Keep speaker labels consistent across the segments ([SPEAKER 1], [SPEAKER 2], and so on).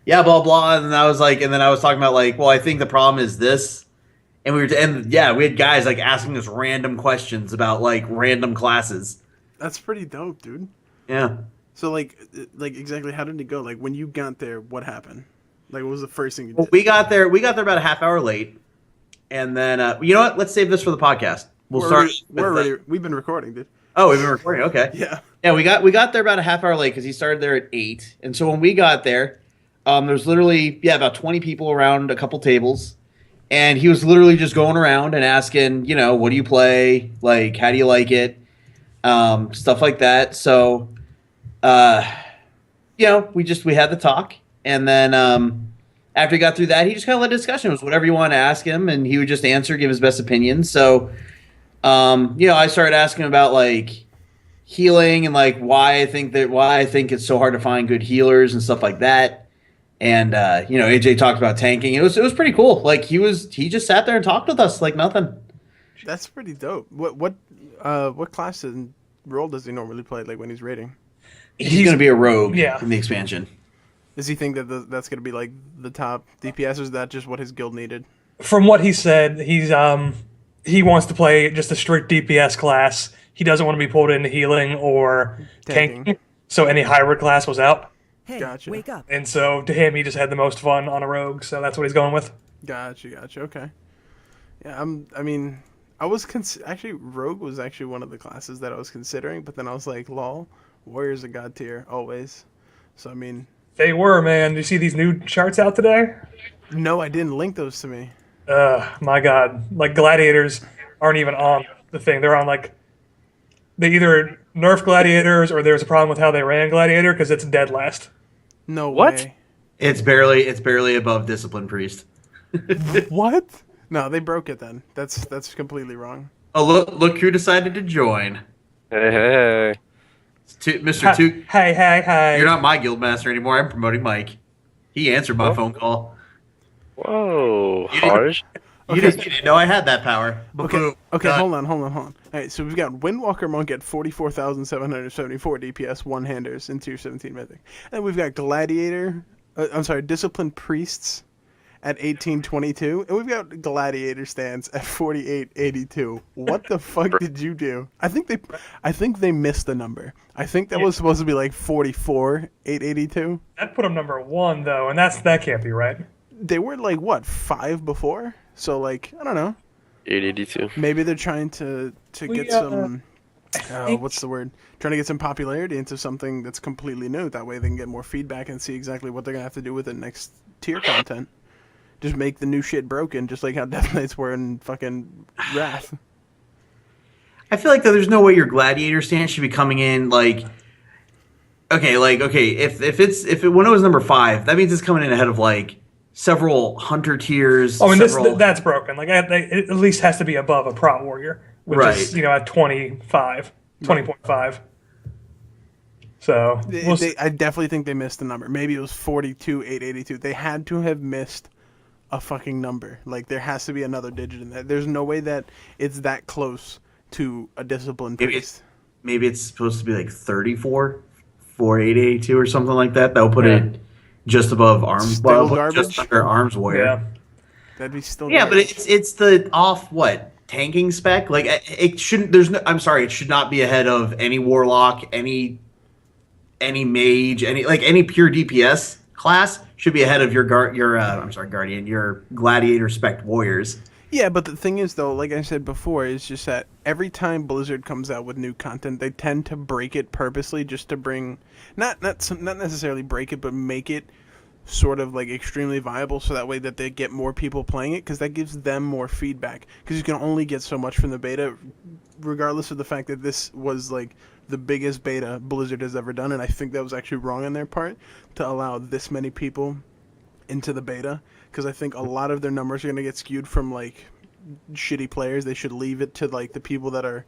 [SPEAKER 1] yeah, blah blah. And I was like, and then I was talking about like, well, I think the problem is this, and yeah, we had guys like asking us random questions about like random classes.
[SPEAKER 2] That's pretty dope, dude.
[SPEAKER 1] Yeah.
[SPEAKER 2] So like exactly how did it go? Like when you got there, what happened? Like what was the first thing you
[SPEAKER 1] Well,
[SPEAKER 2] did?
[SPEAKER 1] we got there. We got there about a half hour late, and then you know what? Let's save this for the podcast. We'll start with.
[SPEAKER 2] We've been recording, dude.
[SPEAKER 1] Oh, we've been recording. Okay.
[SPEAKER 2] Yeah.
[SPEAKER 1] Yeah, we got there about a half hour late because he started there at 8, and so when we got there, there's literally about 20 people around a couple tables, and he was literally just going around and asking, what do you play? Like, how do you like it? Stuff like that. So, uh, we had the talk, and then after he got through that, he just kind of led a discussion. It was whatever you want to ask him, and he would just answer, give his best opinion. So, I started asking about like healing and like why I think it's so hard to find good healers and stuff like that. And AJ talked about tanking. It was pretty cool. Like he just sat there and talked with us like nothing.
[SPEAKER 2] That's pretty dope. What class and role does he normally play? Like when he's raiding?
[SPEAKER 1] He's going to be a rogue
[SPEAKER 3] Yeah.
[SPEAKER 1] in the expansion.
[SPEAKER 2] Does he think that that's going to be like the top DPS, or is that just what his guild needed?
[SPEAKER 3] From what he said, he wants to play just a strict DPS class. He doesn't want to be pulled into healing or
[SPEAKER 2] Tanking.
[SPEAKER 3] tanking. So any hybrid class was out.
[SPEAKER 4] Hey,
[SPEAKER 2] Gotcha.
[SPEAKER 4] wake up.
[SPEAKER 3] And so to him, he just had the most fun on a rogue. So that's what he's going with.
[SPEAKER 2] Gotcha. Okay. Yeah, I mean, I was actually rogue was actually one of the classes that I was considering, but then I was like, lol, warriors are god tier always. So I mean,
[SPEAKER 3] They were, man. Did you see these new charts out today?
[SPEAKER 2] no, I didn't link those to me.
[SPEAKER 3] My God. Like, gladiators aren't even on the thing. They're on, like, they either nerf gladiators or there's a problem with how they ran gladiator because it's dead last.
[SPEAKER 2] No
[SPEAKER 5] What?
[SPEAKER 2] way.
[SPEAKER 1] It's barely above discipline priest.
[SPEAKER 2] What? No, they broke it then. That's completely wrong.
[SPEAKER 1] Oh, look who decided to join.
[SPEAKER 5] Hey.
[SPEAKER 1] Mr. Toot.
[SPEAKER 3] Hey.
[SPEAKER 1] You're not my guild master anymore. I'm promoting Mike. He answered my phone call.
[SPEAKER 5] Whoa, harsh.
[SPEAKER 1] You didn't know I had that power.
[SPEAKER 2] Okay,
[SPEAKER 1] Done.
[SPEAKER 2] hold on. All right, so we've got Windwalker Monk at 44,774 DPS, one-handers in Tier 17 Mythic. And we've got Disciplined Priests at 1822. And we've got Gladiator Stands at 4882. What the fuck did you do? I think they missed the number. I think that was supposed to be like 44,882.
[SPEAKER 3] That put him number 1, though, and that can't be right.
[SPEAKER 2] They were like, what, 5 before? So, like, I don't know.
[SPEAKER 5] 882.
[SPEAKER 2] Maybe they're trying to get some, what's the word? Trying to get some popularity into something that's completely new. That way they can get more feedback and see exactly what they're going to have to do with the next tier content. Just make the new shit broken, just like how Death Knights were in fucking Wrath.
[SPEAKER 1] I feel like that there's no way your gladiator stance should be coming in like. Okay, if when it was number 5, that means it's coming in ahead of like several hunter tiers.
[SPEAKER 3] Oh, I mean, that's broken. Like, it at least has to be above a Prot Warrior, which is, at 20.5. So,
[SPEAKER 2] I definitely think they missed the number. Maybe it was 42,882. They had to have missed a fucking number. Like, there has to be another digit in there. There's no way that it's that close to a disciplined priest.
[SPEAKER 1] Maybe it's supposed to be like 34,882 or something like that. That will put it just above arms.
[SPEAKER 2] Still garbage?
[SPEAKER 1] Just under arms warrior.
[SPEAKER 3] yeah.
[SPEAKER 2] That'd be still
[SPEAKER 1] Yeah, but
[SPEAKER 2] garbage.
[SPEAKER 1] it's the off tanking spec. Like it shouldn't. I'm sorry. It should not be ahead of any warlock, any mage, any pure DPS class should be ahead of your guardian, your gladiator spec warriors.
[SPEAKER 2] Yeah, but the thing is, though, like I said before, is just that every time Blizzard comes out with new content, they tend to break it purposely just to bring, not necessarily break it, but make it sort of like extremely viable, so that way that they get more people playing it, because that gives them more feedback. Because you can only get so much from the beta, regardless of the fact that this was like the biggest beta Blizzard has ever done, and I think that was actually wrong on their part to allow this many people into the beta. Because I think a lot of their numbers are going to get skewed from like shitty players. They should leave it to like the people that are,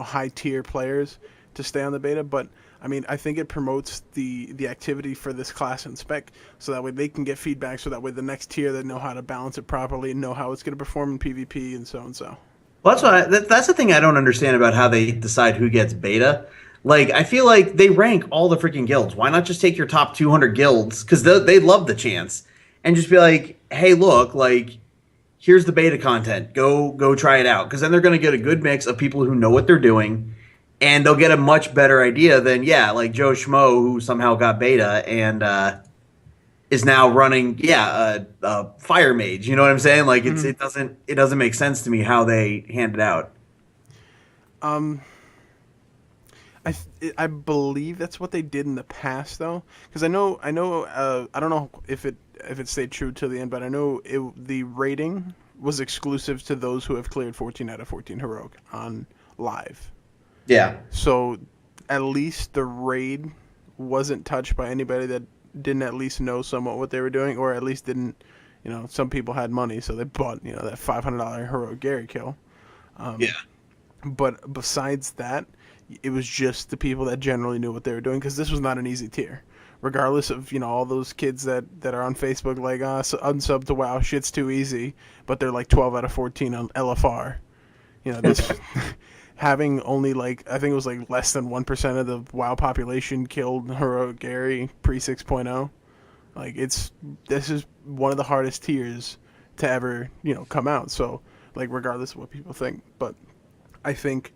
[SPEAKER 2] high tier players to stay on the beta. But I mean, I think it promotes the activity for this class and spec, so that way they can get feedback. So that way the next tier, they know how to balance it properly and know how it's going to perform in PvP and so and so.
[SPEAKER 1] Well, that's the thing I don't understand about how they decide who gets beta. Like, I feel like they rank all the freaking guilds. Why not just take your top 200 guilds? Because they love the chance. And just be like, hey, look, like, here's the beta content. Go try it out. Because then they're going to get a good mix of people who know what they're doing. And they'll get a much better idea than, like Joe Schmo, who somehow got beta and is now running, a fire mage. You know what I'm saying? Like, it doesn't make sense to me how they hand it out.
[SPEAKER 2] I believe that's what they did in the past, though, because I know I don't know if it stayed true to the end, but I know the rating was exclusive to those who have cleared 14 out of 14 heroic on live.
[SPEAKER 1] Yeah.
[SPEAKER 2] So at least the raid wasn't touched by anybody that didn't at least know somewhat what they were doing, or at least didn't. Some people had money, so they bought that $500 heroic Gary kill. But besides that, it was just the people that generally knew what they were doing, because this was not an easy tier. Regardless of, all those kids that are on Facebook like, unsub to WoW, shit's too easy, but they're like 12 out of 14 on LFR. This having only I think it was like less than 1% of the WoW population killed Heroic Gary pre 6.0. Like, this is one of the hardest tiers to ever, come out. So, like, regardless of what people think. But I think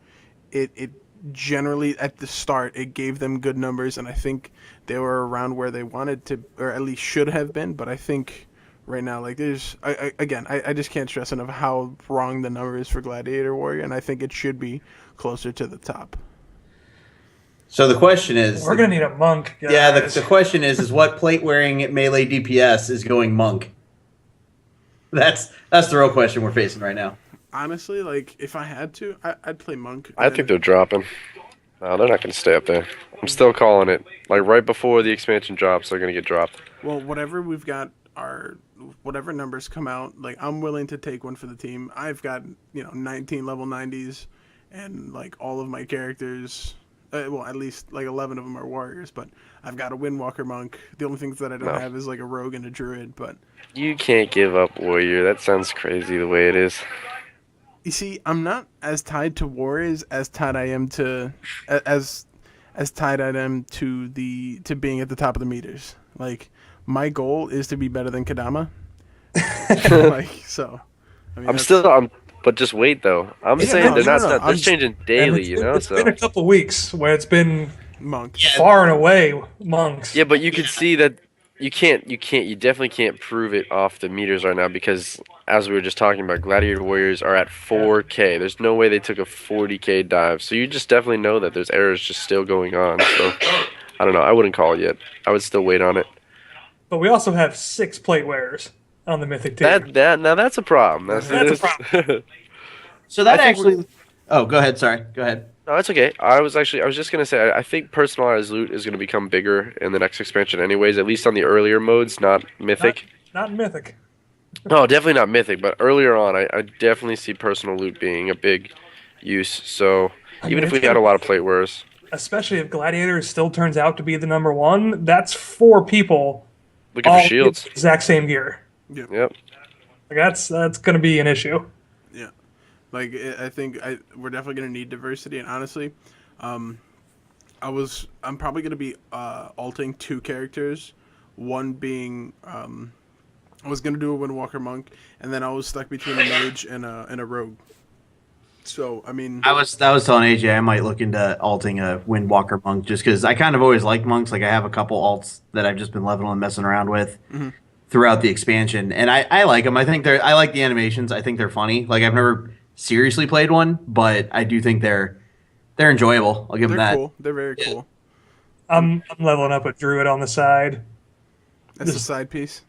[SPEAKER 2] it generally at the start it gave them good numbers, and I think they were around where they wanted to, or at least should have been. But I think right now, like, there's I just can't stress enough how wrong the number is for Gladiator Warrior, and I think it should be closer to the top.
[SPEAKER 1] So the question is,
[SPEAKER 3] we're gonna need a monk. Guys.
[SPEAKER 1] Yeah, the question is what plate wearing melee DPS is going monk? That's the real question we're facing right now.
[SPEAKER 2] Honestly, like, if I had to, I'd play monk.
[SPEAKER 5] I think they're dropping. No, they're not going to stay up there. I'm still calling it. Like, right before the expansion drops, they're going to get dropped.
[SPEAKER 2] Well, whatever we've got, whatever numbers come out, like, I'm willing to take one for the team. I've got, 19 level 90s, and, like, all of my characters, at least, like, 11 of them are warriors, but I've got a Windwalker monk. The only things that I don't have is, like, a rogue and a druid, but...
[SPEAKER 5] You can't give up warrior. That sounds crazy the way it is.
[SPEAKER 2] You see, I'm not as tied to warriors as tied I am to being at the top of the meters. Like, my goal is to be better than Kadama.
[SPEAKER 5] But just wait though. They're changing daily,
[SPEAKER 3] It's been a couple weeks where it's been
[SPEAKER 2] monks.
[SPEAKER 3] Far and away monks.
[SPEAKER 5] Yeah, but you can see that you definitely can't prove it off the meters right now, because as we were just talking about, Gladiator Warriors are at 4K. There's no way they took a 40K dive. So you just definitely know that there's errors just still going on. So I don't know. I wouldn't call it yet. I would still wait on it.
[SPEAKER 3] But we also have 6 plate wearers on the Mythic tier.
[SPEAKER 5] Now that's a problem. That's
[SPEAKER 3] a problem.
[SPEAKER 1] So that actually... Oh, go ahead. Sorry. Go ahead.
[SPEAKER 5] No, it's okay. I was just going to say, I think personalized loot is going to become bigger in the next expansion anyways, at least on the earlier modes, not Mythic.
[SPEAKER 3] Not Mythic.
[SPEAKER 5] No, definitely not Mythic, but earlier on, I definitely see personal loot being a big use. So even if we got a lot of plate wearers.
[SPEAKER 3] Especially if Gladiator still turns out to be the number 1, that's 4 people
[SPEAKER 5] looking for shields.
[SPEAKER 3] Exact same gear.
[SPEAKER 2] Yep.
[SPEAKER 5] Like
[SPEAKER 3] that's going to be an issue.
[SPEAKER 2] Yeah. Like, I think we're definitely going to need diversity, and honestly, I'm probably going to be alting 2 characters, one being, I was going to do a Windwalker monk, and then I was stuck between a mage and a rogue. So, I mean...
[SPEAKER 1] I was telling AJ I might look into alting a Windwalker monk, just because I kind of always liked monks. Like, I have a couple alts that I've just been leveling and messing around with throughout the expansion, and I like them. I like the animations. I think they're funny. Like, I've never seriously played one, but I do think they're enjoyable. I'll give them that.
[SPEAKER 2] Cool. They're very cool.
[SPEAKER 3] I'm leveling up a druid on the side.
[SPEAKER 2] That's a side piece.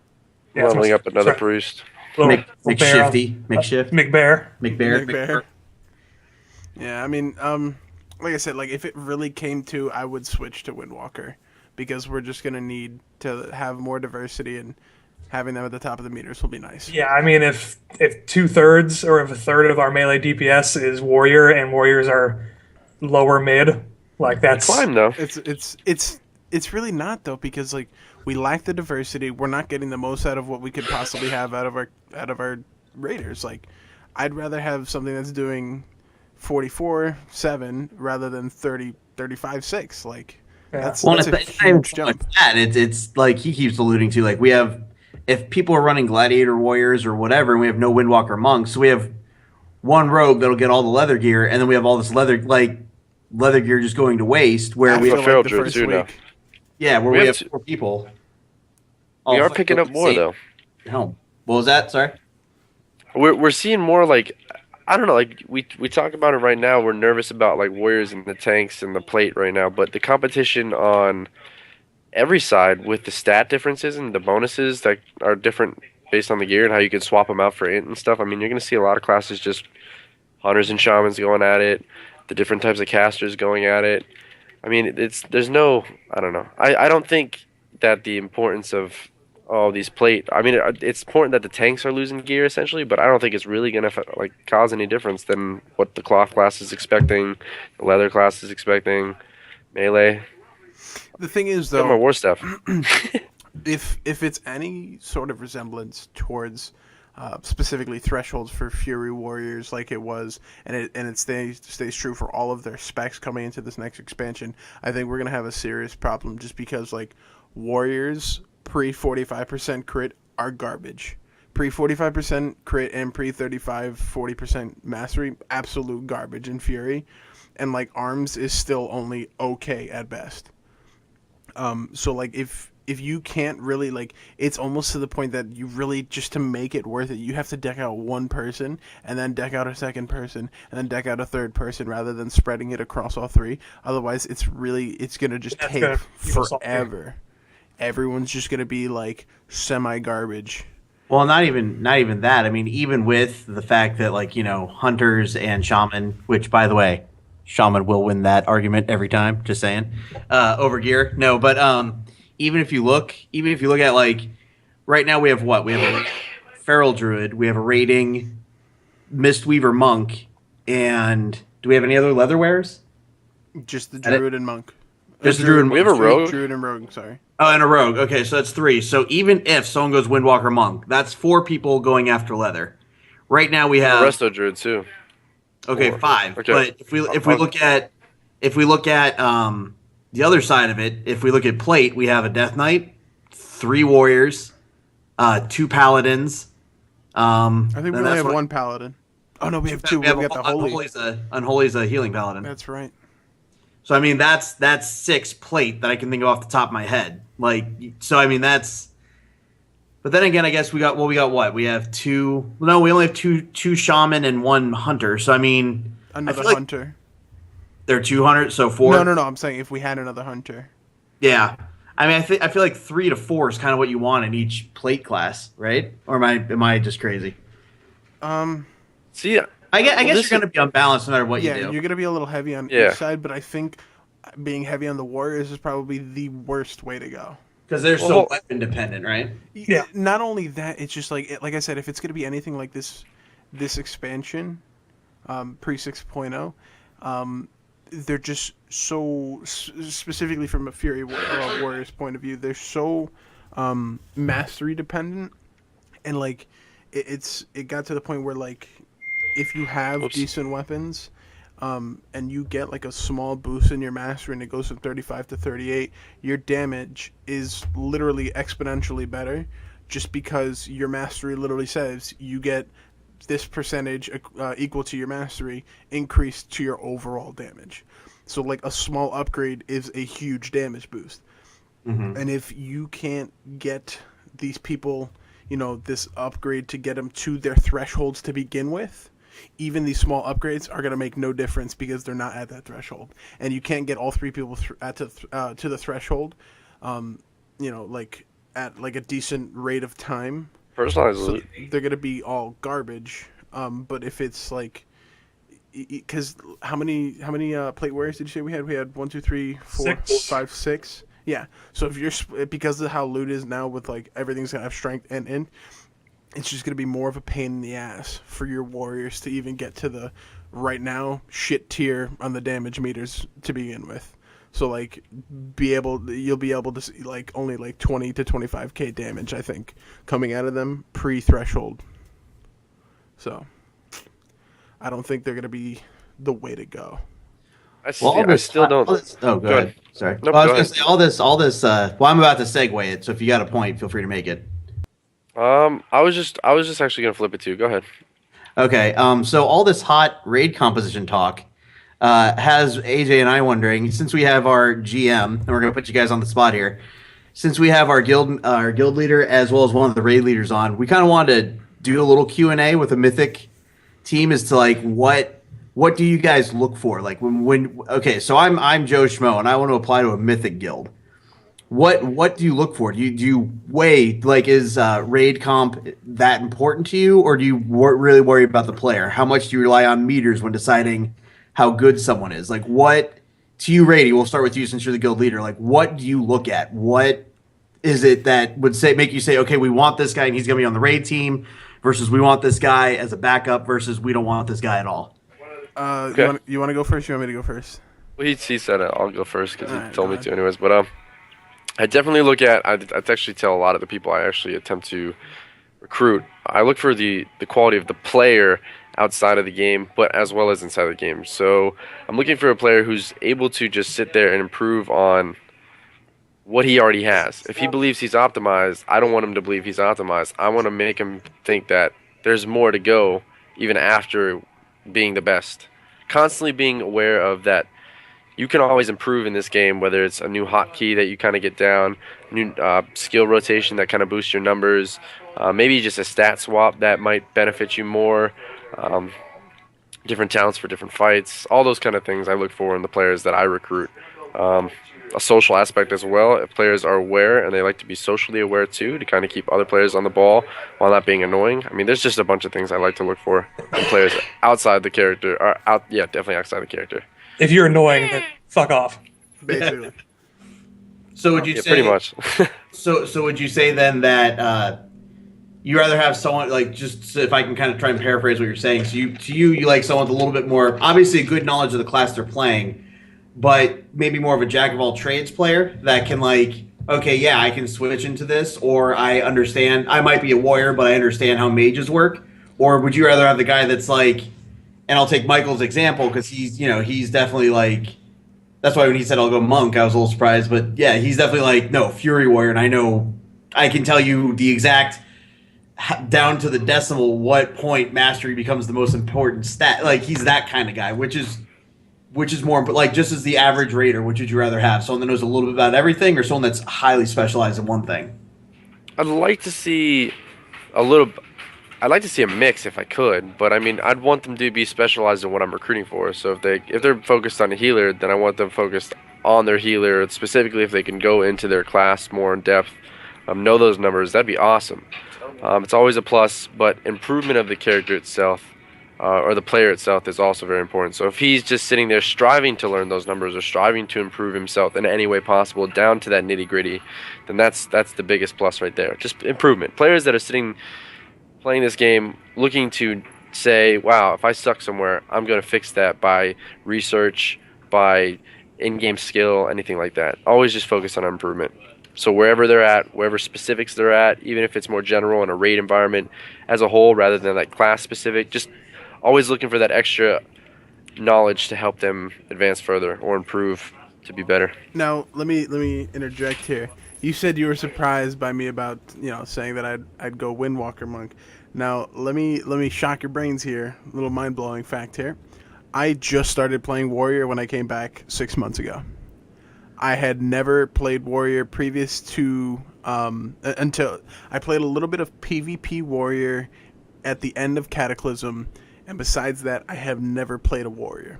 [SPEAKER 3] Yeah,
[SPEAKER 5] leveling up another priest.
[SPEAKER 1] McBear.
[SPEAKER 2] Yeah, I mean, like I said, like, if it really came to, I would switch to Windwalker, because we're just gonna need to have more diversity, and having them at the top of the meters will be nice.
[SPEAKER 3] Yeah, I mean, if 2/3 or if a third of our melee DPS is warrior and warriors are lower mid, like, that's
[SPEAKER 5] fine though.
[SPEAKER 2] It's really not though, because, like, we lack the diversity. We're not getting the most out of what we could possibly have out of our raiders. Like, I'd rather have something that's doing 44/7 rather than 30 35-6. Like
[SPEAKER 3] Yeah.
[SPEAKER 2] that's
[SPEAKER 1] Well,
[SPEAKER 2] that's
[SPEAKER 1] and
[SPEAKER 2] a
[SPEAKER 1] it's not even
[SPEAKER 2] huge
[SPEAKER 1] so much
[SPEAKER 2] jump.
[SPEAKER 1] that. It's like he keeps alluding to. Like we have, if people are running Gladiator Warriors or whatever, and we have no Windwalker Monks, so we have one rogue that'll get all the leather gear, and then we have all this leather gear just going to waste. Where we
[SPEAKER 2] After
[SPEAKER 1] have,
[SPEAKER 5] Feral
[SPEAKER 2] the
[SPEAKER 5] Druid
[SPEAKER 2] first
[SPEAKER 5] too now.
[SPEAKER 2] week.
[SPEAKER 1] yeah, where
[SPEAKER 5] We
[SPEAKER 1] we
[SPEAKER 5] have
[SPEAKER 1] have 4 people.
[SPEAKER 5] We
[SPEAKER 1] all
[SPEAKER 5] are
[SPEAKER 1] fighting
[SPEAKER 5] picking up
[SPEAKER 1] the
[SPEAKER 5] more
[SPEAKER 1] same
[SPEAKER 5] though.
[SPEAKER 1] home. What was that? Sorry.
[SPEAKER 5] We're seeing more like, I don't know, like we talk about it right now. We're nervous about like warriors and the tanks and the plate right now, but the competition on every side with the stat differences and the bonuses that are different based on the gear and how you can swap them out for int and stuff. I mean, you're gonna see a lot of classes just hunters and shamans going at it, the different types of casters going at it. I mean, there's no, I don't know. I don't think that the importance of all these plate. I mean, it's important that the tanks are losing gear essentially, but I don't think it's really gonna like cause any difference than what the cloth class is expecting, the leather class is expecting, melee.
[SPEAKER 2] The thing is,
[SPEAKER 5] Get more
[SPEAKER 2] though,
[SPEAKER 5] war stuff.
[SPEAKER 2] if it's any sort of resemblance towards specifically thresholds for Fury Warriors, like it was, and it stays true for all of their specs coming into this next expansion, I think we're gonna have a serious problem just because like Warriors pre 45% crit are garbage. Pre 45% crit and pre 40% mastery, absolute garbage in Fury, and like Arms is still only okay at best. So like if you can't really like, it's almost to the point that you really, just to make it worth it, you have to deck out one person and then deck out a second person and then deck out a third person rather than spreading it across all 3. Otherwise, it's gonna just
[SPEAKER 3] That's
[SPEAKER 2] take
[SPEAKER 3] gonna equal something.
[SPEAKER 2] forever. Everyone's just gonna be like semi garbage.
[SPEAKER 1] Well, not even that. I mean, even with the fact that like hunters and shaman, which by the way, shaman will win that argument every time. Just saying, over gear. No, but even if you look at like right now, we have what? We have a feral druid, we have a raiding mistweaver monk, and do we have any other leather wearers?
[SPEAKER 2] Just the druid and monk.
[SPEAKER 1] Just the druid and
[SPEAKER 5] We have a rogue.
[SPEAKER 2] Druid and rogue. Sorry.
[SPEAKER 1] Oh, and a rogue. Okay, so that's 3. So even if someone goes Windwalker Monk, that's 4 people going after leather. Right now we have
[SPEAKER 5] Resto druid too.
[SPEAKER 1] okay
[SPEAKER 5] 4.
[SPEAKER 1] 5.
[SPEAKER 5] Okay.
[SPEAKER 1] But if we look at the other side of it, if we look at plate, we have a Death Knight, 3 warriors, 2 paladins.
[SPEAKER 2] I think we only have one paladin. Oh no, we have 2. We got the holy.
[SPEAKER 1] Unholy's a healing paladin.
[SPEAKER 2] That's right.
[SPEAKER 1] So I mean that's 6 plate that I can think of off the top of my head. Like so I mean that's. But then again, I guess we got what? We have 2. No, we only have two shaman and 1 hunter. So I mean,
[SPEAKER 2] Another
[SPEAKER 1] like
[SPEAKER 2] hunter.
[SPEAKER 1] they're 200, so 4.
[SPEAKER 2] No. I'm saying if we had another hunter.
[SPEAKER 1] Yeah, I mean I feel like 3 to 4 is kind of what you want in each plate class, right? Or am I just crazy?
[SPEAKER 5] See,
[SPEAKER 1] I guess you're going to be unbalanced no matter what you do.
[SPEAKER 2] You're gonna be a little heavy on
[SPEAKER 5] Yeah.
[SPEAKER 2] each side, but I think being heavy on the warriors is probably the worst way to go.
[SPEAKER 1] Because they're so weapon dependent, right?
[SPEAKER 3] Yeah.
[SPEAKER 2] Not only that, it's just like I said, if it's gonna be anything like this expansion, pre 6.0, they're just so specifically from a Fury Warriors point of view, they're so mastery dependent, and like it got to the point where like if you have decent weapons, and you get like a small boost in your mastery and it goes from 35 to 38, your damage is literally exponentially better, just because your mastery literally says you get this percentage equal to your mastery increased to your overall damage. So like a small upgrade is a huge damage boost.
[SPEAKER 1] Mm-hmm.
[SPEAKER 2] And if you can't get these people, this upgrade to get them to their thresholds to begin with, even these small upgrades are going to make no difference because they're not at that threshold. And you can't get all 3 people to the threshold, like at like a decent rate of time.
[SPEAKER 5] personalized
[SPEAKER 2] So
[SPEAKER 5] loot.
[SPEAKER 2] they're going to be all garbage. But if it's like, because how many plate warriors did you say we had? We had 1, 2, 3, 4,
[SPEAKER 3] 6.
[SPEAKER 2] 5, 6. Yeah. So if you're because of how loot is now with like everything's gonna have strength and int, it's just gonna be more of a pain in the ass for your warriors to even get to the right now shit tier on the damage meters to begin with. So like you'll be able to see like only like 20 to 25k damage, I think, coming out of them pre-threshold. So I don't think they're gonna be the way to go.
[SPEAKER 1] Well, all
[SPEAKER 5] I
[SPEAKER 1] this,
[SPEAKER 5] still don't.
[SPEAKER 1] oh, go
[SPEAKER 5] Go
[SPEAKER 1] ahead.
[SPEAKER 5] ahead.
[SPEAKER 1] Sorry.
[SPEAKER 5] Nope,
[SPEAKER 1] Well, I was
[SPEAKER 5] go
[SPEAKER 1] gonna
[SPEAKER 5] ahead.
[SPEAKER 1] say well, I'm about to segue it. So if you got a point, feel free to make it.
[SPEAKER 5] I was just actually gonna flip it to you. Go ahead.
[SPEAKER 1] Okay. So all this hot raid composition talk has AJ and I wondering, since we have our GM, and we're gonna put you guys on the spot here, since we have our guild leader as well as one of the raid leaders on, we kind of wanted to do a little Q&A with a mythic team as to like what do you guys look for, like when okay, so I'm Joe Schmo and I want to apply to a mythic guild. What do you look for? Do you weigh, like, is raid comp that important to you, or do you really worry about the player? How much do you rely on meters when deciding how good someone is? Like, what to you, Rady? We'll start with you since you're the guild leader. Like, what do you look at? What is it that would make you say, okay, we want this guy and he's going to be on the raid team, versus we want this guy as a backup, versus we don't want this guy at all?
[SPEAKER 5] Okay.
[SPEAKER 2] You want to go first? You want me to go first?
[SPEAKER 5] Well, he said it. I'll go first because
[SPEAKER 2] All
[SPEAKER 5] he
[SPEAKER 2] right,
[SPEAKER 5] told
[SPEAKER 2] go
[SPEAKER 5] me
[SPEAKER 2] ahead.
[SPEAKER 5] to anyways. But I definitely look at. I actually tell a lot of the people I actually attempt to recruit. I look for the quality of the player outside of the game, but as well as inside the game. So I'm looking for a player who's able to just sit there and improve on what he already has. If he believes he's optimized, I don't want him to believe he's optimized. I want to make him think that there's more to go even after being the best. Constantly being aware of that you can always improve in this game, whether it's a new hotkey that you kind of get down, new skill rotation that kind of boosts your numbers, maybe just a stat swap that might benefit you more, um, different talents for different fights, all those kind of things I look for in the players that I recruit. Um, a social aspect as well. If players are aware and they like to be socially aware too, to kind of keep other players on the ball while not being annoying. I mean, there's just a bunch of things I like to look for in players outside the character, or yeah, definitely outside the character.
[SPEAKER 3] If you're annoying, then fuck off.
[SPEAKER 2] Basically.
[SPEAKER 1] So would you
[SPEAKER 5] Yeah,
[SPEAKER 1] say
[SPEAKER 5] pretty much.
[SPEAKER 1] so would you say then that you rather have someone, like, just so if I can kind of try and paraphrase what you're saying, so you like someone with a little bit more, obviously a good knowledge of the class they're playing, but maybe more of a jack of all trades player that can, like, okay, yeah, I can switch into this, or I understand, I might be a warrior, but I understand how mages work? Or would you rather have the guy that's like, and I'll take Michael's example because he's definitely like, that's why when he said I'll go monk, I was a little surprised, but yeah, he's definitely like, no, fury warrior, and I can tell you the exact down to the decimal what point mastery becomes the most important stat. Like, he's that kind of guy, which is more, but like, just as the average raider, which would you rather have? Someone that knows a little bit about everything, or someone that's highly specialized in one thing?
[SPEAKER 5] I'd like to see a little. I'd like to see a mix if I could, but I mean, I'd want them to be specialized in what I'm recruiting for. So if they're focused on a healer, then I want them focused on their healer. Specifically, if they can go into their class more in depth, know those numbers, that'd be awesome. It's always a plus, but improvement of the character itself, or the player itself, is also very important. So if he's just sitting there striving to learn those numbers or striving to improve himself in any way possible down to that nitty gritty, then that's the biggest plus right there. Just improvement. Players that are playing this game looking to say, wow, if I suck somewhere, I'm going to fix that by research, by in-game skill, anything like that. Always just focus on improvement. So wherever they're at, wherever specifics they're at, even if it's more general in a raid environment as a whole rather than like class specific, just always looking for that extra knowledge to help them advance further or improve to be better.
[SPEAKER 2] Now let me interject here. You said you were surprised by me about saying that I'd go Windwalker monk. Now let me shock your brains here. A little mind blowing fact here. I just started playing Warrior when I came back 6 months ago. I had never played Warrior previous to until I played a little bit of PvP Warrior at the end of Cataclysm, and besides that, I have never played a Warrior.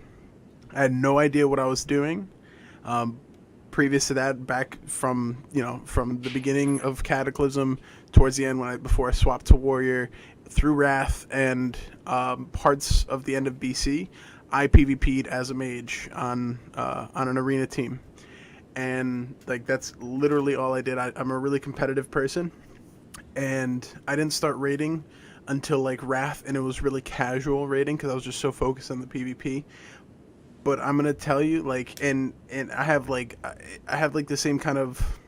[SPEAKER 2] I had no idea what I was doing. Previous to that, back from the beginning of Cataclysm towards the end, before I swapped to Warrior, through Wrath and parts of the end of BC, I PvP'd as a mage on an arena team. And like, that's literally all I did. I'm a really competitive person, and I didn't start raiding until like Wrath, and it was really casual raiding because I was just so focused on the PvP. But I'm gonna tell you, like, and I have like the same kind of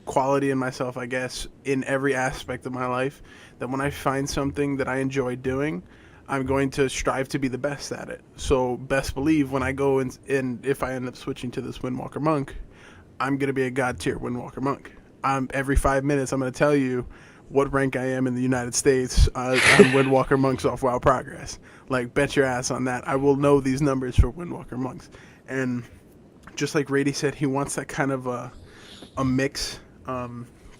[SPEAKER 2] quality in myself, I guess, in every aspect of my life, that when I find something that I enjoy doing, I'm going to strive to be the best at it. So best believe when I go and if I end up switching to this Windwalker Monk, I'm going to be a god tier Windwalker Monk. Every 5 minutes I'm going to tell you what rank I am in the United States on Windwalker Monks off WoW Progress. Like, bet your ass on that. I will know these numbers for Windwalker Monks. And just like Rady said, he wants that kind of a mix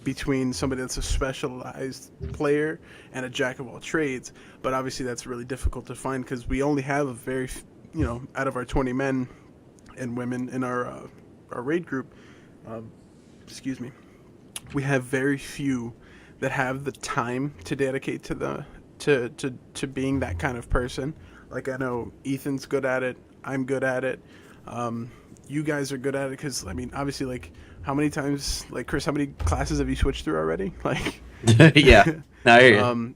[SPEAKER 2] between somebody that's a specialized player and a jack of all trades. But obviously that's really difficult to find because we only have a very, out of our 20 men and women in our raid group, excuse me, we have very few that have the time to dedicate to to being that kind of person. Like, I know Ethan's good at it. I'm good at it. You guys are good at it because, I mean, obviously, like, how many times, like, Chris, how many classes have you switched through already? Like,
[SPEAKER 1] Yeah. No, I hear you.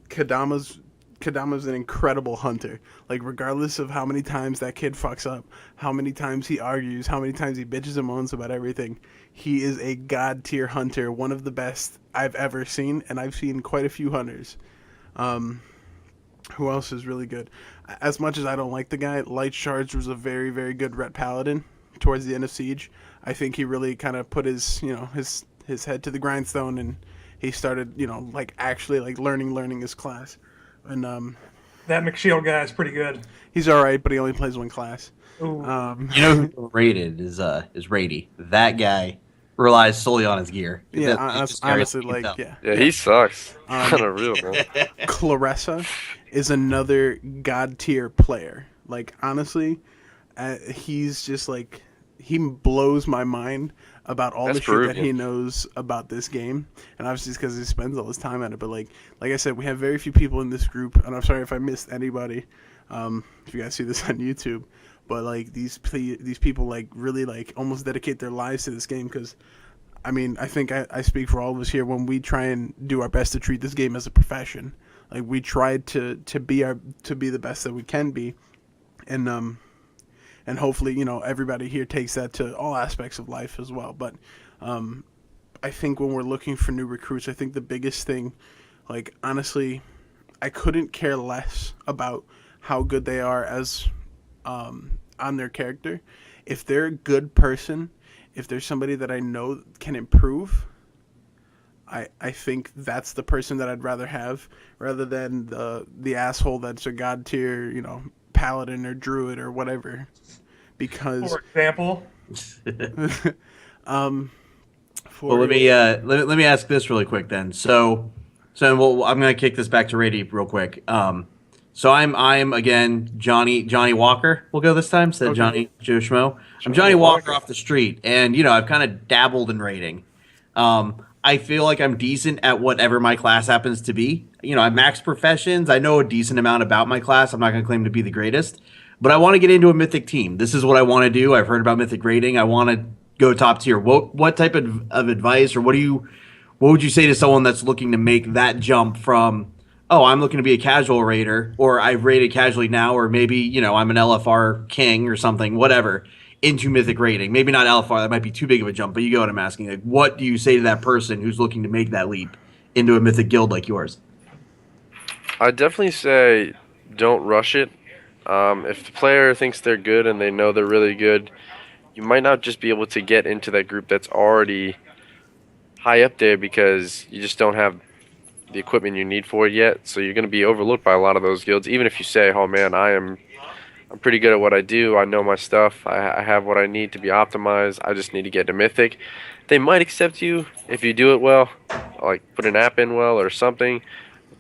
[SPEAKER 2] Kadama's an incredible hunter. Like, regardless of how many times that kid fucks up, how many times he argues, how many times he bitches and moans about everything, he is a god tier hunter, one of the best I've ever seen, and I've seen quite a few hunters. Who else is really good? As much as I don't like the guy, Light Charge was a very, very good Ret Paladin towards the end of Siege. I think he really kind of put his head to the grindstone, and he started, like, actually, like, learning his class. And
[SPEAKER 3] That McShield guy is pretty good.
[SPEAKER 2] he's all right, but he only plays one class.
[SPEAKER 3] Ooh.
[SPEAKER 1] Who rated is Rady. That guy relies solely on his gear.
[SPEAKER 2] Yeah,
[SPEAKER 1] It's
[SPEAKER 2] honestly,
[SPEAKER 1] scary.
[SPEAKER 2] like, yeah.
[SPEAKER 5] Yeah, he sucks. Kind of real, man.
[SPEAKER 2] Clarissa is another god tier player. Like, honestly, he's just like, he blows my mind about all
[SPEAKER 5] That's
[SPEAKER 2] the shit that he
[SPEAKER 5] Peruvian.
[SPEAKER 2] knows about this game, and obviously it's because he spends all his time at it. But like I said, we have very few people in this group, and I'm sorry if I missed anybody. If you guys see this on YouTube, but like these people like really like almost dedicate their lives to this game because, I mean, I think I speak for all of us here when we try and do our best to treat this game as a profession. Like, we try to be the best that we can be, and hopefully, everybody here takes that to all aspects of life as well. But I think when we're looking for new recruits, I think the biggest thing, like, honestly, I couldn't care less about how good they are as on their character. If they're a good person, if there's somebody that I know can improve, I think that's the person that I'd rather have rather than the asshole that's a god tier, paladin or druid or whatever. Because
[SPEAKER 3] For example,
[SPEAKER 1] Well, let me ask this really quick then. So well, I'm gonna kick this back to Rady real quick. So I'm again Johnny Walker. We'll go this time. Said
[SPEAKER 2] Okay.
[SPEAKER 1] Johnny Joe Schmo. I'm Johnny Walker off the street, and I've kind of dabbled in raiding. I feel like I'm decent at whatever my class happens to be. I have max professions. I know a decent amount about my class. I'm not going to claim to be the greatest, but I want to get into a mythic team. This is what I want to do. I've heard about mythic raiding. I want to go top tier. What type of advice, or what would you say to someone that's looking to make that jump from, oh, I'm looking to be a casual raider, or I've raided casually now, or maybe, I'm an LFR king or something, whatever, into mythic raiding. Maybe not LFR, that might be too big of a jump, but you get what I'm asking. Like, what do you say to that person who's looking to make that leap into a mythic guild like yours?
[SPEAKER 5] I definitely say don't rush it. If the player thinks they're good and they know they're really good, you might not just be able to get into that group that's already high up there because you just don't have the equipment you need for it yet. So you're going to be overlooked by a lot of those guilds. Even if you say, oh man, I'm pretty good at what I do. I know my stuff. I have what I need to be optimized. I just need to get to mythic. They might accept you if you do it well, like put an app in well or something,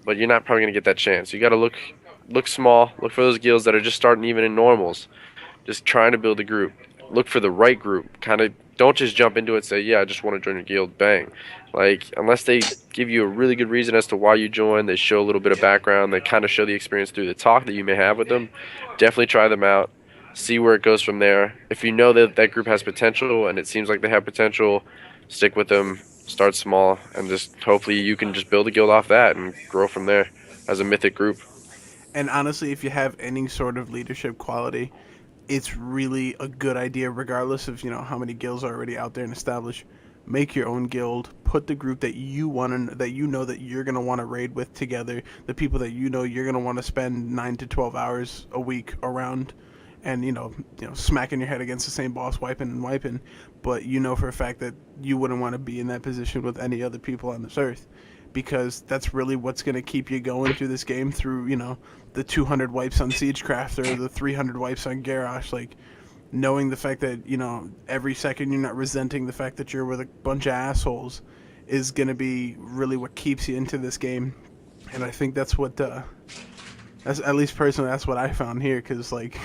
[SPEAKER 5] but you're not probably going to get that chance. You got to look small. Look for those guilds that are just starting even in normals, just trying to build a group. Look for the right group. Kind of don't just jump into it and say, yeah, I just want to join your guild. Bang. Like, unless they give you a really good reason as to why you joined, they show a little bit of background, they kind of show the experience through the talk that you may have with them, definitely try them out, see where it goes from there. If you know that that group has potential and it seems like they have potential, stick with them, start small, and just hopefully you can just build a guild off that and grow from there as a mythic group.
[SPEAKER 2] And honestly, if you have any sort of leadership quality, it's really a good idea, regardless of how many guilds are already out there and established. make your own guild, put the group that you want to, that you know that you're gonna want to raid with together, the people that you know you're gonna want to spend 9 to 12 hours a week around, and smacking your head against the same boss, wiping and wiping, but you know for a fact that you wouldn't want to be in that position with any other people on this earth, because that's really what's gonna keep you going through this game, through the 200 wipes on Siegecraft or the 300 wipes on Garrosh, like knowing the fact that every second you're not resenting the fact that you're with a bunch of assholes is going to be really what keeps you into this game. And I think that's what that's, at least personally, that's what I found here, because like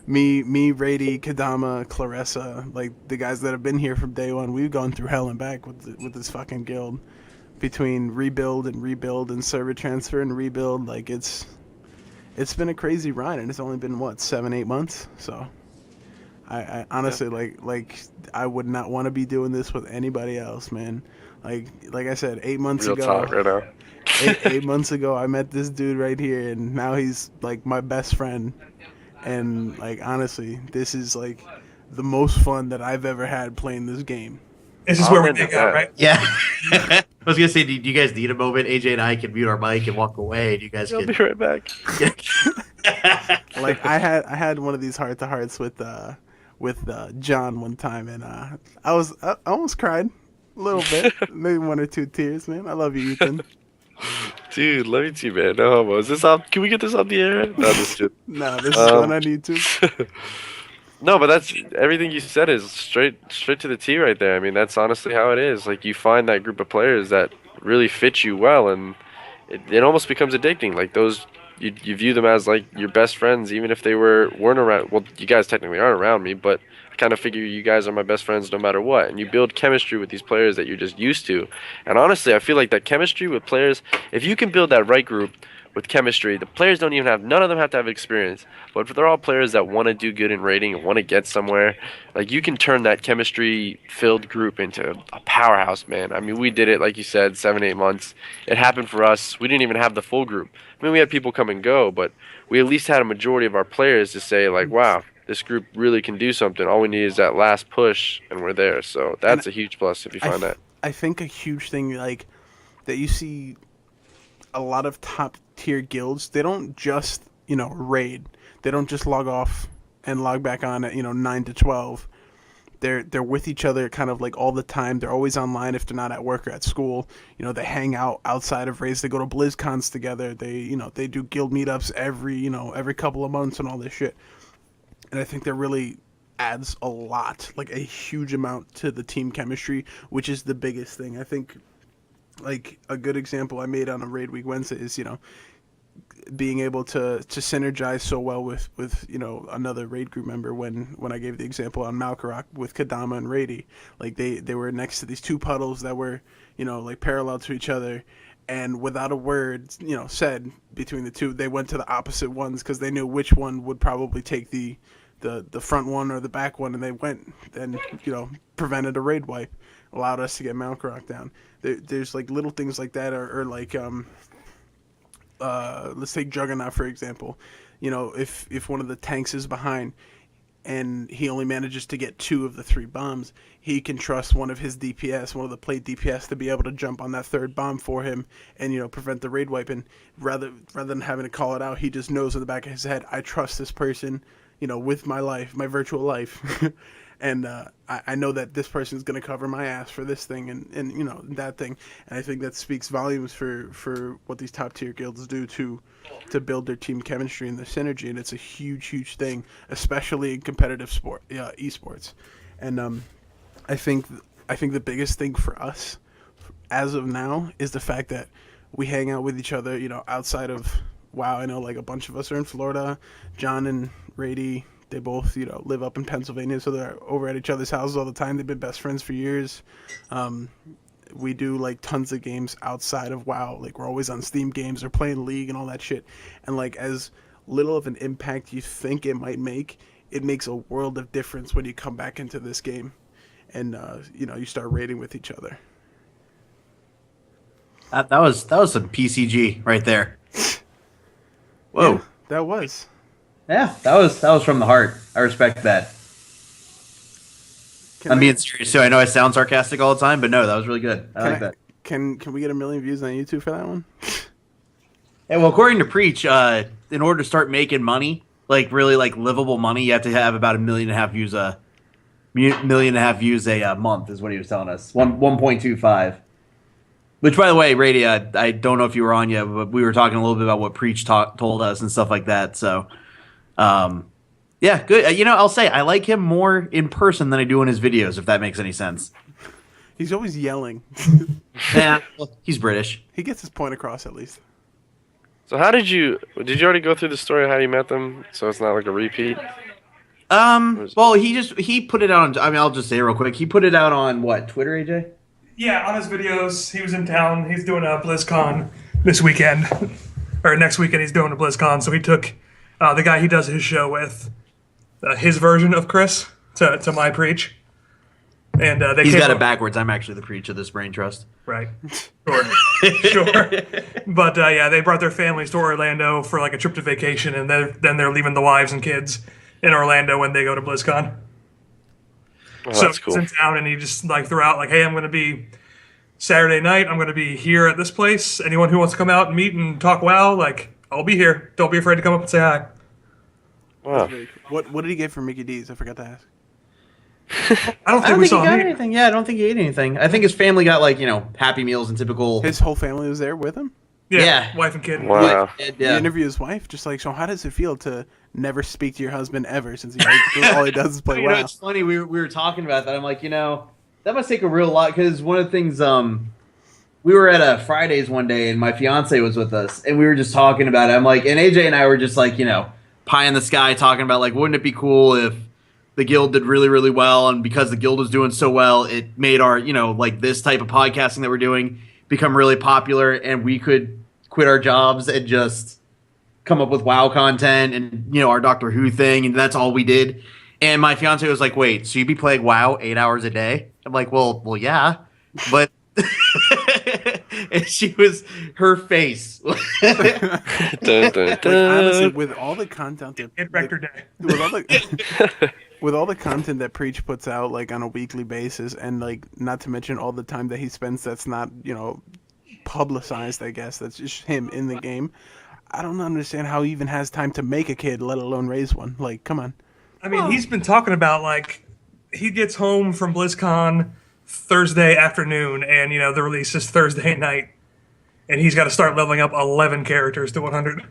[SPEAKER 2] me, Rady, Kadama, Clarissa, like the guys that have been here from day one, we've gone through hell and back with this fucking guild, between rebuild and server transfer and rebuild. Like it's been a crazy ride, and it's only been 7-8 months. So I honestly, like I would not want to be doing this with anybody else, man. Like I said, 8 months
[SPEAKER 5] Real
[SPEAKER 2] ago,
[SPEAKER 5] talk right now.
[SPEAKER 2] 8 months ago, I met this dude right here, and now he's like my best friend. And like honestly, this is like the most fun that I've ever had playing this game.
[SPEAKER 3] This is where we hang out, right?
[SPEAKER 4] Yeah. I was gonna say, do you guys need a moment? AJ and I can mute our mic and walk away. And you guys
[SPEAKER 5] I'll
[SPEAKER 4] can.
[SPEAKER 5] be right back.
[SPEAKER 2] Like I had one of these heart to hearts with John one time, and I almost cried a little bit, maybe 1 or 2 tears. Man, I love you, Ethan.
[SPEAKER 5] Dude, love you too, man. No homo. Is this off? Can we get this off the air? No, this shit.
[SPEAKER 2] Nah, this is going on YouTube.
[SPEAKER 5] No, but that's everything you said is straight to the T right there. I mean, that's honestly how it is. Like, you find that group of players that really fit you well, and it almost becomes addicting. Like, those, you view them as like your best friends, even if they weren't around. Well, you guys technically aren't around me, but I kind of figure you guys are my best friends no matter what. And you build chemistry with these players that you're just used to. And honestly, I feel like that chemistry with players, if you can build that right group with chemistry, the players don't even have, none of them have to have experience, but if they're all players that want to do good in raiding and want to get somewhere, like, you can turn that chemistry filled group into a powerhouse, man. I mean, we did it, like you said, 7-8 months. It happened for us. We didn't even have the full group. I mean, we had people come and go, but we at least had a majority of our players to say, like, wow, this group really can do something. All we need is that last push, and we're there. So that's a huge plus if you find that.
[SPEAKER 2] I think a huge thing, like, that you see a lot of top tier guilds, they don't just raid. They don't just log off and log back on at 9 to 12. They're with each other kind of like all the time. They're always online if they're not at work or at school. They hang out outside of raids. They go to BlizzCons together. They they do guild meetups every couple of months and all this shit. And I think that really adds a lot, like a huge amount, to the team chemistry, which is the biggest thing. I think, like, a good example I made on a Raid Week Wednesday is, being able to synergize so well with another raid group member when I gave the example on Malkarok with Kadama and Rady. Like, they were next to these 2 puddles that were, like, parallel to each other, and without a word, said between the 2, they went to the opposite ones because they knew which one would probably take the front one or the back one, and they went and prevented a raid wipe, allowed us to get Malkarok down. There's like little things like that, or like let's take Juggernaut for example. If one of the tanks is behind and he only manages to get 2 of the 3 bombs, he can trust one of his DPS, one of the plate DPS, to be able to jump on that 3rd bomb for him and prevent the raid wipe. And rather than having to call it out, he just knows in the back of his head, I trust this person, with my life, my virtual life. And I know that this person's going to cover my ass for this thing and that thing. And I think that speaks volumes for what these top tier guilds do to build their team chemistry and their synergy. And it's a huge thing, especially in competitive esports. And I think the biggest thing for us as of now is the fact that we hang out with each other, outside of WoW. I know, like, a bunch of us are in Florida. John and Rady, they both, live up in Pennsylvania, so they're over at each other's houses all the time. They've been best friends for years. We do, like, tons of games outside of WoW. Like, we're always on Steam games or playing League and all that shit. And, like, as little of an impact you think it might make, it makes a world of difference when you come back into this game and, you start raiding with each other.
[SPEAKER 4] That was some PCG right there. Whoa.
[SPEAKER 2] Yeah, that was.
[SPEAKER 1] Yeah, that was from the heart. I respect that. I'm being serious too. I know I sound sarcastic all the time, but no, that was really good. I like that.
[SPEAKER 2] Can we get 1 million views on YouTube for that one?
[SPEAKER 1] Hey, well, according to Preach, in order to start making money, like really like livable money, you have to have about 1.5 million views a month, is what he was telling us. 1.25. Which, by the way, Rady, I don't know if you were on yet, but we were talking a little bit about what Preach told us and stuff like that. So, yeah, good. I'll say I like him more in person than I do in his videos, if that makes any sense.
[SPEAKER 2] He's always yelling.
[SPEAKER 1] Yeah, well, he's British.
[SPEAKER 2] He gets his point across at least.
[SPEAKER 5] So how did you already go through the story of how you met them? So it's not like a repeat?
[SPEAKER 1] Well, he put it out on, I mean, I'll just say it real quick. He put it out on what, Twitter, AJ?
[SPEAKER 3] Yeah, on his videos, he was in town. He's doing a BlizzCon this weekend, or next weekend. He's doing a BlizzCon, so he took the guy he does his show with, his version of Chris to my Preach, and
[SPEAKER 1] he's got it backwards. I'm actually the Preach of this brain trust.
[SPEAKER 3] Right, sure. But yeah, they brought their families to Orlando for like a trip to vacation, and then they're leaving the wives and kids in Orlando when they go to BlizzCon.
[SPEAKER 5] Oh,
[SPEAKER 3] So
[SPEAKER 5] that's
[SPEAKER 3] he's
[SPEAKER 5] cool.
[SPEAKER 3] in town, and he just like threw out like, "Hey, I'm going to be Saturday night. I'm going to be here at this place. Anyone who wants to come out and meet and talk WoW, like, I'll be here. Don't be afraid to come up and say hi."
[SPEAKER 5] Wow.
[SPEAKER 2] What did he get from Micky D's? I forgot to ask.
[SPEAKER 3] I don't
[SPEAKER 1] I
[SPEAKER 3] think
[SPEAKER 1] don't
[SPEAKER 3] we
[SPEAKER 1] think
[SPEAKER 3] saw
[SPEAKER 1] he got
[SPEAKER 3] him.
[SPEAKER 1] anything. Yeah, I don't think he ate anything. I think his family got like, Happy Meals and typical.
[SPEAKER 2] His whole family was there with him?
[SPEAKER 3] Yeah,
[SPEAKER 1] Yeah.
[SPEAKER 3] wife and kid.
[SPEAKER 5] Wow.
[SPEAKER 2] You
[SPEAKER 1] Yeah.
[SPEAKER 2] interview his wife? Just like, so how does it feel to never speak to your husband ever since all he does is play WoW?
[SPEAKER 1] It's funny. We were talking about that. I'm like, that must take a real lot, because one of the things, we were at a Fridays one day and my fiance was with us and we were just talking about it. I'm like, and AJ and I were just like, pie in the sky talking about like, wouldn't it be cool if the guild did really, really well, and because the guild was doing so well, it made our, like this type of podcasting that we're doing become really popular, and we could quit our jobs and just come up with WoW content and, our Doctor Who thing, and that's all we did. And my fiance was like, wait, so you'd be playing WoW 8 hours a day? I'm like, well, yeah, but and her face.
[SPEAKER 5] Dun, dun,
[SPEAKER 2] Like,
[SPEAKER 5] dun.
[SPEAKER 2] honestly, with all the content that
[SPEAKER 3] Hit Rector Day.
[SPEAKER 2] with all the content that Preach puts out like on a weekly basis, and like not to mention all the time that he spends that's not publicized, I guess that's just him in the game. I don't understand how he even has time to make a kid, let alone raise one. Like, come on.
[SPEAKER 3] I mean, he's been talking about like he gets home from BlizzCon Thursday afternoon, and the release is Thursday night, and he's got to start leveling up 11 characters to 100.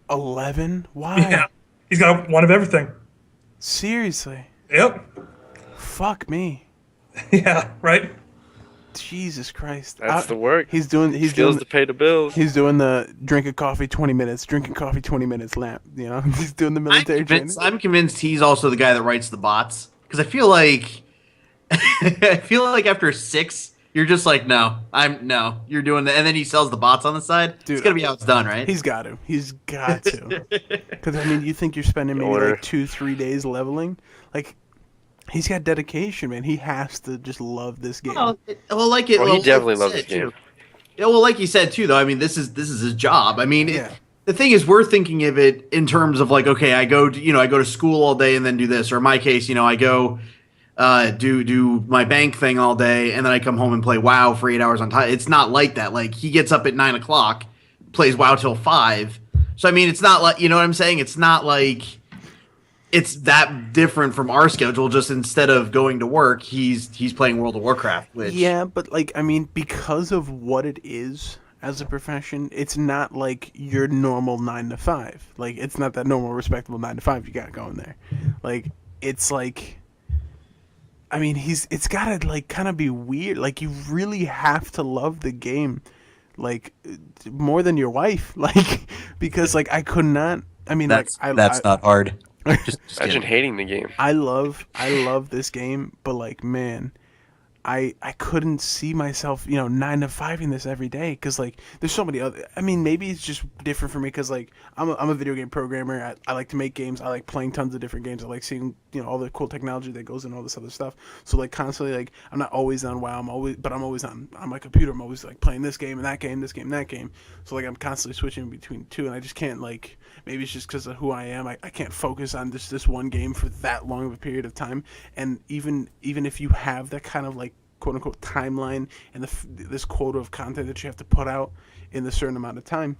[SPEAKER 2] 11? Why?
[SPEAKER 3] Yeah, he's got one of everything.
[SPEAKER 2] Seriously?
[SPEAKER 3] Yep.
[SPEAKER 2] Fuck me.
[SPEAKER 3] Yeah. Right.
[SPEAKER 2] Jesus Christ.
[SPEAKER 5] That's the work.
[SPEAKER 2] He's doing
[SPEAKER 5] Skills to pay the bills.
[SPEAKER 2] He's doing the drinking coffee 20 minutes, drinking coffee 20 minutes lamp. He's doing the military training.
[SPEAKER 1] I'm convinced he's also the guy that writes the bots, because I feel like after 6, you're just like, no, you're doing that, and then he sells the bots on the side.
[SPEAKER 2] Dude,
[SPEAKER 1] it's gonna be how it's done, right?
[SPEAKER 2] He's got to. Because you think you're spending maybe like 2-3 days leveling, like. He's got dedication, man. He has to just love this game.
[SPEAKER 1] Well,
[SPEAKER 5] he definitely loves this game.
[SPEAKER 1] Yeah, well, like you said too, though. I mean, this is his job. I mean,
[SPEAKER 2] Yeah.
[SPEAKER 1] The thing is, we're thinking of it in terms of like, okay, I go to school all day and then do this, or in my case, I go do my bank thing all day and then I come home and play WoW for 8 hours on time. It's not like that. Like, he gets up at 9 o'clock, plays WoW till 5. So I mean, it's not like, you know what I'm saying? It's not like it's that different from our schedule. Just instead of going to work, he's playing World of Warcraft. Which,
[SPEAKER 2] Yeah, but like, I mean, because of what it is as a profession, it's not like your normal 9 to 5. Like, it's not that normal, respectable 9 to 5 you got going there. Like, it's like, I mean, it's gotta like kind of be weird. Like, you really have to love the game, like, more than your wife. Like, because like I could not. I mean,
[SPEAKER 1] that's
[SPEAKER 2] like,
[SPEAKER 1] not hard. Just
[SPEAKER 5] Imagine hating the game.
[SPEAKER 2] I love this game, but like, man, I couldn't see myself, 9 to 5 this every day because like there's so many other. I mean, maybe it's just different for me because like I'm a video game programmer. I like to make games. I like playing tons of different games. I like seeing all the cool technology that goes in all this other stuff. So like constantly like I'm not always on WoW. I'm always on my computer. I'm always like playing this game and that game, this game, that game. So like I'm constantly switching between two, and I just can't like. Maybe it's just because of who I am. I can't focus on this one game for that long of a period of time. And even if you have that kind of like quote unquote timeline and this quota of content that you have to put out in a certain amount of time,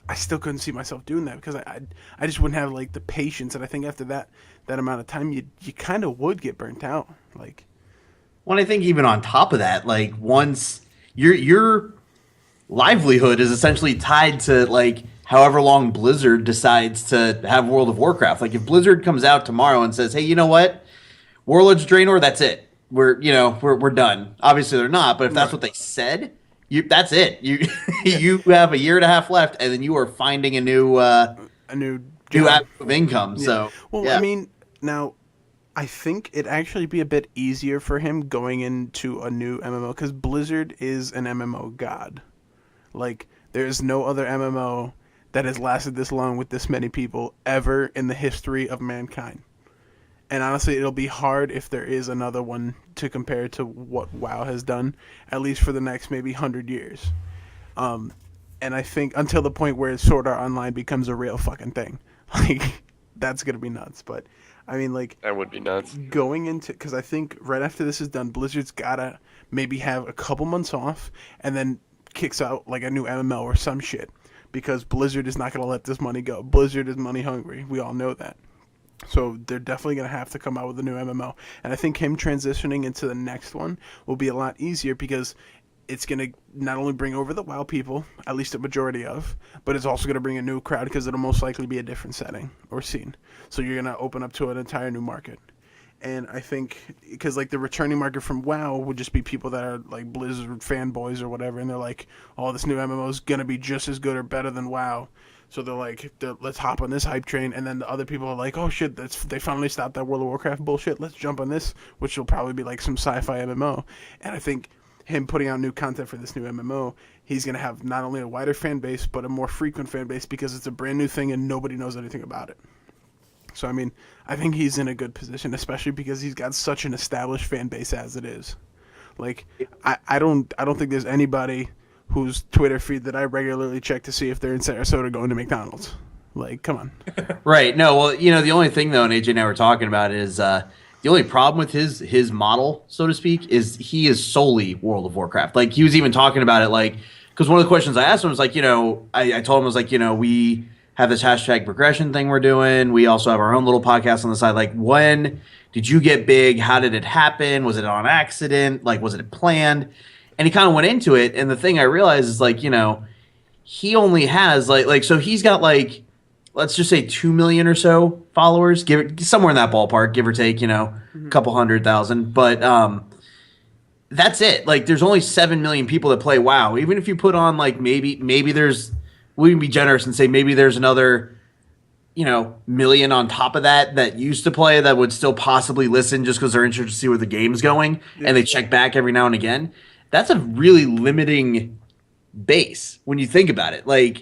[SPEAKER 2] I still couldn't see myself doing that because I just wouldn't have like the patience. And I think after that amount of time, you kind of would get burnt out. Like,
[SPEAKER 1] Well, I think even on top of that, like once your livelihood is essentially tied to like however long Blizzard decides to have World of Warcraft. Like if Blizzard comes out tomorrow and says, "Hey, you know what? Warlords of Draenor, that's it. We're done." Obviously they're not, but if that's what they said, that's it. You you have a year and a half left, and then you are finding a new avenue of income.
[SPEAKER 2] Yeah.
[SPEAKER 1] So
[SPEAKER 2] well,
[SPEAKER 1] yeah.
[SPEAKER 2] I mean, now I think it'd actually be a bit easier for him going into a new MMO because Blizzard is an MMO god. Like there's no other MMO that has lasted this long with this many people ever in the history of mankind. And honestly, it'll be hard if there is another one to compare to what WoW has done, at least for the next maybe 100 years. And I think until the point where Sword Art Online becomes a real fucking thing. Like, that's going to be nuts. But, I mean, like...
[SPEAKER 5] That would be nuts.
[SPEAKER 2] Going into... Because I think right after this is done, Blizzard's got to maybe have a couple months off and then kicks out, like, a new MMO or some shit. Because Blizzard is not going to let this money go. Blizzard is money hungry. We all know that. So they're definitely going to have to come out with a new MMO. And I think him transitioning into the next one will be a lot easier because it's going to not only bring over the WoW people, at least a majority of, but it's also going to bring a new crowd because it'll most likely be a different setting or scene. So you're going to open up to an entire new market. And I think because like the returning market from WoW would just be people that are like Blizzard fanboys or whatever, and they're like, "Oh, this new MMO is gonna be just as good or better than WoW." So they're like, "Let's hop on this hype train." And then the other people are like, "Oh shit, they finally stopped that World of Warcraft bullshit. Let's jump on this," which will probably be like some sci-fi MMO. And I think him putting out new content for this new MMO, he's gonna have not only a wider fan base but a more frequent fan base because it's a brand new thing and nobody knows anything about it. So, I mean, I think he's in a good position, especially because he's got such an established fan base as it is. Like, I don't think there's anybody whose Twitter feed that I regularly check to see if they're in Sarasota going to McDonald's. Like, come on.
[SPEAKER 1] Right. No, well, the only thing, though, and AJ and I were talking about is the only problem with his model, so to speak, is he is solely World of Warcraft. Like, he was even talking about it, like, because one of the questions I asked him was, like, I told him, was like, we have this hashtag progression thing we're doing. We also have our own little podcast on the side. Like, when did you get big? How did it happen? Was it on accident? Like, was it planned? And he kind of went into it. And the thing I realized is, like, he only has, like so he's got, like, let's just say 2 million or so followers, give it somewhere in that ballpark, give or take, a couple 100,000. But that's it. Like, there's only 7 million people that play WoW. Even if you put on, like, maybe there's, we can be generous and say maybe there's another, million on top of that used to play that would still possibly listen just because they're interested to see where the game's going, and they check back every now and again. That's a really limiting base when you think about it. Like,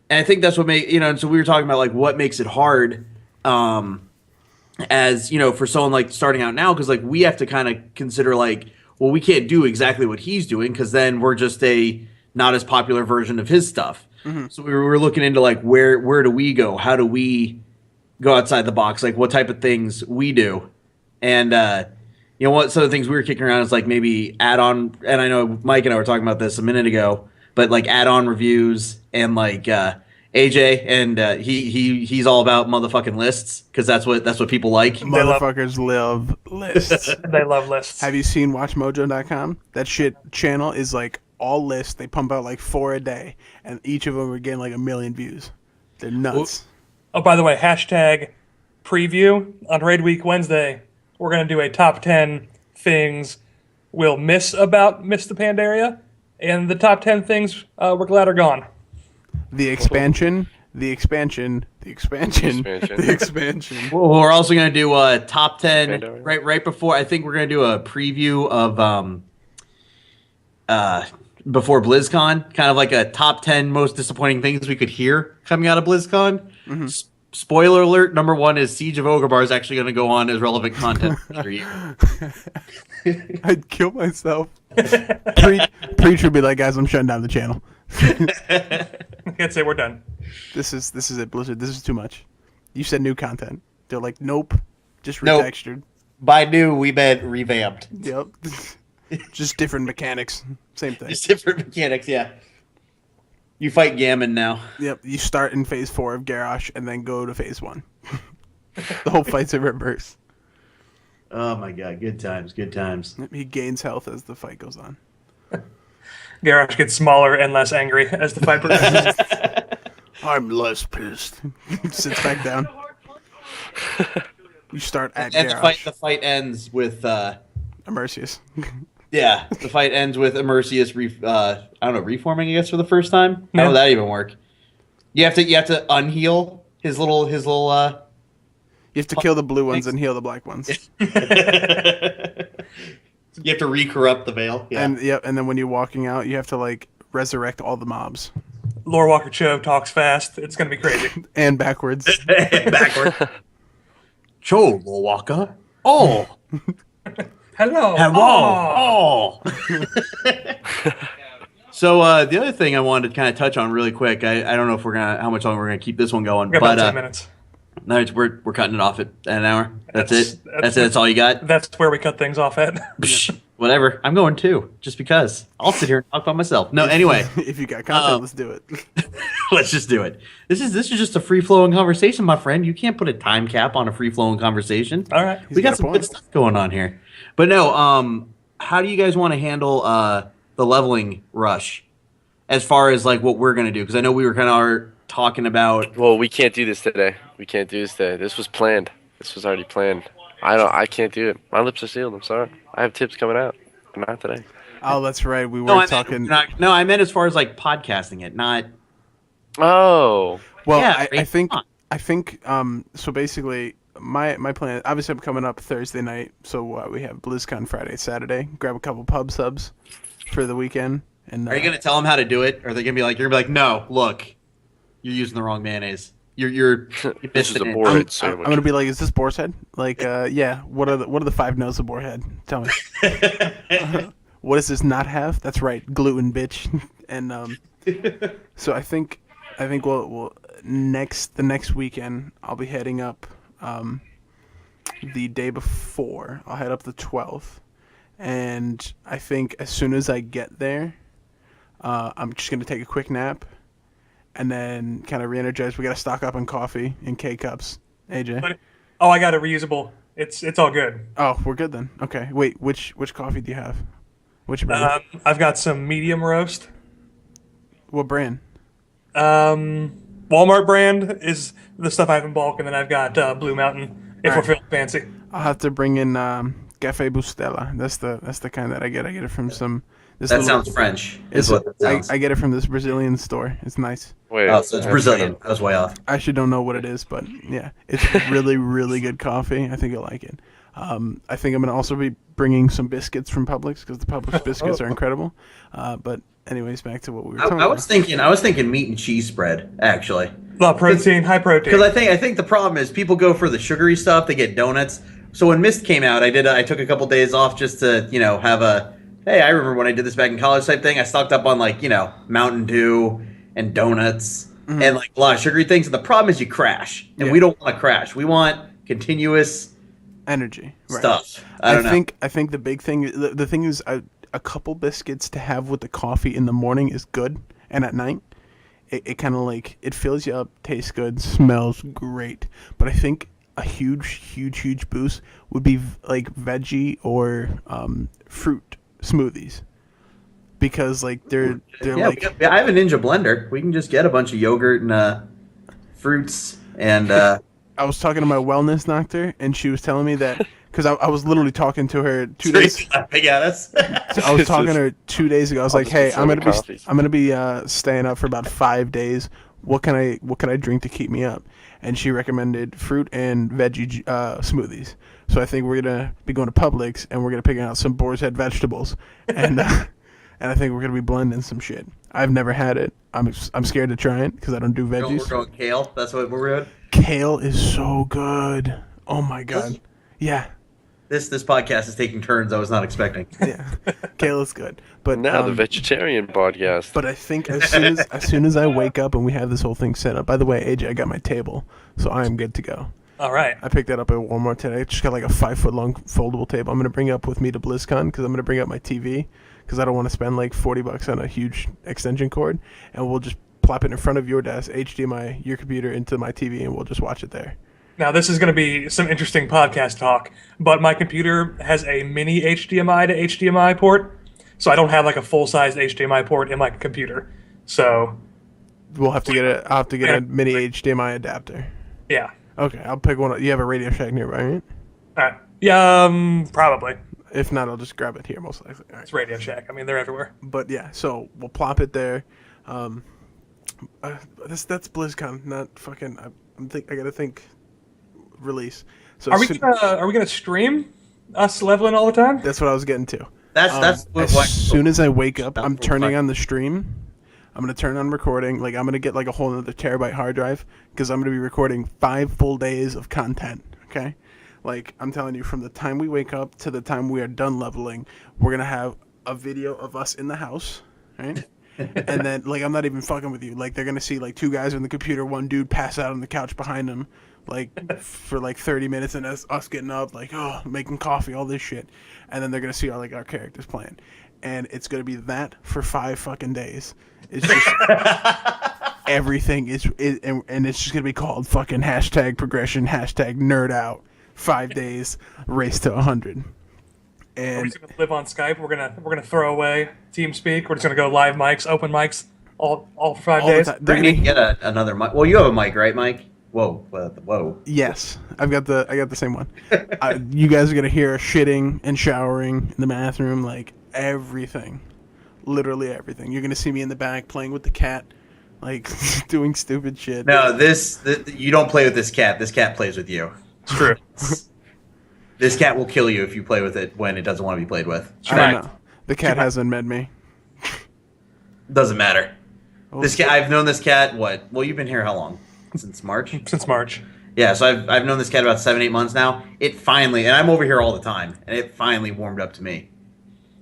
[SPEAKER 1] and I think that's what and so we were talking about, like, what makes it hard, as, for someone, like, starting out now, because, like, we have to kind of consider, like, well, we can't do exactly what he's doing because then we're just a not as popular version of his stuff. Mm-hmm. So we were looking into, like, where do we go? How do we go outside the box? Like, what type of things we do? And, what some of the things we were kicking around is, like, maybe add-on, and I know Mike and I were talking about this a minute ago, but, like, add-on reviews and, like, AJ, and he's all about motherfucking lists because that's what people like.
[SPEAKER 2] Motherfuckers love lists.
[SPEAKER 3] They love lists.
[SPEAKER 2] Have you seen WatchMojo.com? That shit channel is, like, all lists. They pump out like 4 a day, and each of them are getting like 1 million views. They're nuts.
[SPEAKER 3] Oh, by the way, hashtag preview on Raid Week Wednesday. We're gonna do a top 10 things we'll miss about Miss the Pandaria, and the top 10 things we're glad are gone.
[SPEAKER 2] The expansion, the The expansion.
[SPEAKER 5] Expansion.
[SPEAKER 2] The expansion.
[SPEAKER 1] Well, we're also gonna do a top 10
[SPEAKER 5] Pandora.
[SPEAKER 1] right before. I think we're gonna do a preview of before BlizzCon, kind of like a top 10 most disappointing things we could hear coming out of BlizzCon.
[SPEAKER 2] Mm-hmm.
[SPEAKER 1] Spoiler alert: number one is Siege of Ogabar is actually going to go on as relevant content for a year.
[SPEAKER 2] I'd kill myself. Preach would be like, guys, I'm shutting down the channel.
[SPEAKER 3] I can't say we're done.
[SPEAKER 2] This is it, Blizzard. This is too much. You said new content. They're like, nope, just
[SPEAKER 1] Nope.
[SPEAKER 2] retextured.
[SPEAKER 1] By new, we meant revamped.
[SPEAKER 2] Yep. Just different mechanics. Same thing.
[SPEAKER 1] Just different mechanics, yeah. You fight Gammon now.
[SPEAKER 2] Yep. You start in phase 4 of Garrosh and then go to phase 1. The whole fight's in reverse.
[SPEAKER 1] Oh my god, good times, good times.
[SPEAKER 2] He gains health as the fight goes on.
[SPEAKER 3] Garrosh gets smaller and less angry as the fight progresses.
[SPEAKER 2] I'm less pissed. Sits back down. You start at
[SPEAKER 1] And
[SPEAKER 2] Garrosh.
[SPEAKER 1] the fight ends with
[SPEAKER 2] Immersius.
[SPEAKER 1] yeah, the fight ends with Immersius I don't know, reforming I guess for the first time.
[SPEAKER 3] Yeah.
[SPEAKER 1] How would that even work? You have to unheal his little
[SPEAKER 2] You have to kill the blue ones and heal the black ones.
[SPEAKER 1] You have to re-corrupt the veil. Yeah.
[SPEAKER 2] And then when you're walking out, you have to like resurrect all the mobs.
[SPEAKER 3] Lore Walker Cho talks fast. It's going to be crazy.
[SPEAKER 2] And backwards.
[SPEAKER 1] Backward. Cho Waka. Oh.
[SPEAKER 3] Hello.
[SPEAKER 1] Hello. Oh. So the other thing I wanted to kind of touch on really quick, I don't know if how much longer we're gonna keep this one going,
[SPEAKER 3] We got about
[SPEAKER 1] but
[SPEAKER 3] 10 minutes.
[SPEAKER 1] no, we're cutting it off at an hour. That's it. That's all you got.
[SPEAKER 3] That's where we cut things off at.
[SPEAKER 1] Psh, whatever. I'm going too, just because. I'll sit here and talk by myself. No, anyway,
[SPEAKER 2] If you got content, let's do it.
[SPEAKER 1] let's just do it. This is just a free flowing conversation, my friend. You can't put a time cap on a free flowing conversation.
[SPEAKER 3] All right.
[SPEAKER 1] We
[SPEAKER 2] got
[SPEAKER 1] got
[SPEAKER 2] a
[SPEAKER 1] some
[SPEAKER 2] point.
[SPEAKER 1] good stuff going on here. But no, how do you guys want to handle the leveling rush as far as like what we're gonna do? Because I know we were kind of talking about.
[SPEAKER 5] Well, we can't do this today. This was planned. This was already planned. I can't do it. My lips are sealed. I'm sorry. I have tips coming out, but not today.
[SPEAKER 2] Oh, that's right. We were
[SPEAKER 1] No,
[SPEAKER 2] talking.
[SPEAKER 1] I meant as far as like podcasting it, not.
[SPEAKER 5] Oh,
[SPEAKER 2] Well,
[SPEAKER 1] Yeah,
[SPEAKER 2] I think
[SPEAKER 1] come
[SPEAKER 2] so. Basically, my plan. Obviously, I'm coming up Thursday night, so we have BlizzCon Friday, Saturday. Grab a couple pub subs for the weekend. And
[SPEAKER 1] Are you gonna tell them how to do it? Or are they gonna be like, you're gonna be like, no, look, you're using the wrong mayonnaise. You're
[SPEAKER 5] this is a
[SPEAKER 1] missing it."
[SPEAKER 5] boarhead
[SPEAKER 2] I'm
[SPEAKER 5] sandwich.
[SPEAKER 2] gonna be like, is this boar's head? Like, yeah. What are the 5 no's of boar head? Tell me. What does this not have? That's right, gluten, bitch. And so I think we'll the next weekend I'll be heading up. The day before I'll head up the 12th, and I think as soon as I get there, I'm just gonna take a quick nap, and then kind of re-energize. We gotta stock up on coffee and K cups. AJ.
[SPEAKER 3] Oh, I got a reusable. It's all good.
[SPEAKER 2] Oh, we're good then. Okay. Wait, which coffee do you have? Which brand?
[SPEAKER 3] I've got some medium roast.
[SPEAKER 2] What brand?
[SPEAKER 3] Walmart brand is the stuff I have in bulk, and then I've got Blue Mountain if we're feeling fancy.
[SPEAKER 2] I'll have to bring in Cafe Bustela. That's the kind that I get. I get it from some. This
[SPEAKER 1] That
[SPEAKER 2] little-
[SPEAKER 1] sounds French.
[SPEAKER 2] It's
[SPEAKER 1] Is what that sounds.
[SPEAKER 2] I get it from this Brazilian store. It's nice.
[SPEAKER 5] Wait,
[SPEAKER 1] Oh, so it's
[SPEAKER 5] that's
[SPEAKER 1] Brazilian. I was way off.
[SPEAKER 2] I actually don't know what it is, but yeah, it's really, really good coffee. I think you'll like it. I think I'm going to also be bringing some biscuits from Publix because the Publix biscuits are incredible. But anyways, back to what we were talking
[SPEAKER 1] I
[SPEAKER 2] about.
[SPEAKER 1] was thinking meat and cheese spread actually.
[SPEAKER 3] A lot of protein, high protein.
[SPEAKER 1] Because I think the problem is people go for the sugary stuff. They get donuts. So when Mist came out, I took a couple days off just to have a hey. I remember when I did this back in college type thing. I stocked up on like Mountain Dew and donuts and like a lot of sugary things. And the problem is you crash, and
[SPEAKER 2] Yeah.
[SPEAKER 1] we don't want to crash. We want continuous
[SPEAKER 2] Energy. Right.
[SPEAKER 1] stuff. I don't know.
[SPEAKER 2] I think the big thing, the thing is a couple biscuits to have with the coffee in the morning is good, and at night, it kind of like it fills you up, tastes good, smells great. But I think a huge boost would be like veggie or fruit smoothies, because like they're
[SPEAKER 1] Yeah,
[SPEAKER 2] like
[SPEAKER 1] I have a Ninja blender. We can just get a bunch of yogurt and fruits and
[SPEAKER 2] I was talking to my wellness doctor, and she was telling me that because I was literally talking to her 2 days.
[SPEAKER 4] Tracy laughing at us.
[SPEAKER 2] I was talking to her 2 days ago. I was
[SPEAKER 5] I'll
[SPEAKER 2] like,
[SPEAKER 5] just
[SPEAKER 2] "Hey,
[SPEAKER 5] be
[SPEAKER 2] I'm gonna
[SPEAKER 5] serving
[SPEAKER 2] be I'm gonna be staying up for about 5 days. What can I drink to keep me up?" And she recommended fruit and veggie smoothies. So I think we're gonna be going to Publix and we're gonna pick out some Boar's Head vegetables, and and I think we're gonna be blending some shit. I've never had it. I'm scared to try it because I don't do
[SPEAKER 4] We're
[SPEAKER 2] veggies.
[SPEAKER 4] going kale. That's what we're doing.
[SPEAKER 2] Kale is so good. Oh my god. Yeah.
[SPEAKER 4] This podcast is taking turns I was not expecting.
[SPEAKER 2] Yeah. Kale is good. But
[SPEAKER 5] Now the vegetarian podcast.
[SPEAKER 2] But I think as soon as I wake up and we have this whole thing set up. By the way, AJ, I got my table, so I am good to go.
[SPEAKER 3] All right.
[SPEAKER 2] I picked that up at Walmart today. I just got like a 5-foot long foldable table. I'm gonna bring up with me to BlizzCon because I'm gonna bring up my TV because I don't want to spend like $40 on a huge extension cord, and we'll just plop it in front of your desk, HDMI your computer into my TV, and we'll just watch it there.
[SPEAKER 3] Now, this is going to be some interesting podcast talk, but my computer has a mini HDMI to HDMI port, so I don't have like a full-size HDMI port in my computer. So,
[SPEAKER 2] I'll have to get a mini HDMI adapter.
[SPEAKER 3] yeah.
[SPEAKER 2] Okay, I'll pick one. You have a Radio Shack nearby, right?
[SPEAKER 3] All right. Yeah, probably.
[SPEAKER 2] If not, I'll just grab it here, most likely. All right.
[SPEAKER 3] It's Radio Shack. I mean, they're everywhere.
[SPEAKER 2] But yeah, so we'll plop it there. That's BlizzCon, not fucking. I gotta think. Release. So
[SPEAKER 3] Are we gonna stream us leveling all the time?
[SPEAKER 2] That's what I was getting to.
[SPEAKER 4] That's
[SPEAKER 2] As soon as I wake up, I'm
[SPEAKER 4] That's
[SPEAKER 2] turning
[SPEAKER 4] fine.
[SPEAKER 2] on the stream. I'm gonna turn on recording. Like I'm gonna get like a whole other terabyte hard drive because I'm gonna be recording 5 full days of content. Okay, like I'm telling you, from the time we wake up to the time we are done leveling, we're gonna have a video of us in the house, right? And then like I'm not even fucking with you. Like they're gonna see like 2 guys on the computer, one dude pass out on the couch behind him, like for like 30 minutes, and us getting up, like making coffee, all this shit, and then they're gonna see our characters playing, and it's gonna be that for 5 fucking days. It's just everything and it's just gonna be called fucking #progression #nerd out 5 days race to 100.
[SPEAKER 3] Are we
[SPEAKER 2] And
[SPEAKER 3] just gonna live on Skype? We're gonna throw away TeamSpeak. We're just gonna go live mics, open mics, all for 5
[SPEAKER 2] all the
[SPEAKER 3] days.
[SPEAKER 2] time,
[SPEAKER 4] We
[SPEAKER 2] they're
[SPEAKER 4] need to
[SPEAKER 2] gonna,
[SPEAKER 4] get another mic. Well, you have a mic, right, Mike? Whoa.
[SPEAKER 2] yes, I got the same one. You guys are gonna hear us shitting and showering in the bathroom, like everything, literally everything. You're gonna see me in the back playing with the cat, like doing stupid shit.
[SPEAKER 4] No, you don't play with this cat. This cat plays with you.
[SPEAKER 3] It's true.
[SPEAKER 4] This cat will kill you if you play with it when it doesn't want to be played with.
[SPEAKER 2] I don't know. The cat hasn't met me.
[SPEAKER 4] Doesn't matter.
[SPEAKER 2] Oh,
[SPEAKER 4] This cat, I've known this cat. What? Well, you've been here how long? Since March.
[SPEAKER 3] Since March.
[SPEAKER 4] Yeah, so I've known this cat about 7-8 months now. It finally, and I'm over here all the time, and it finally warmed up to me.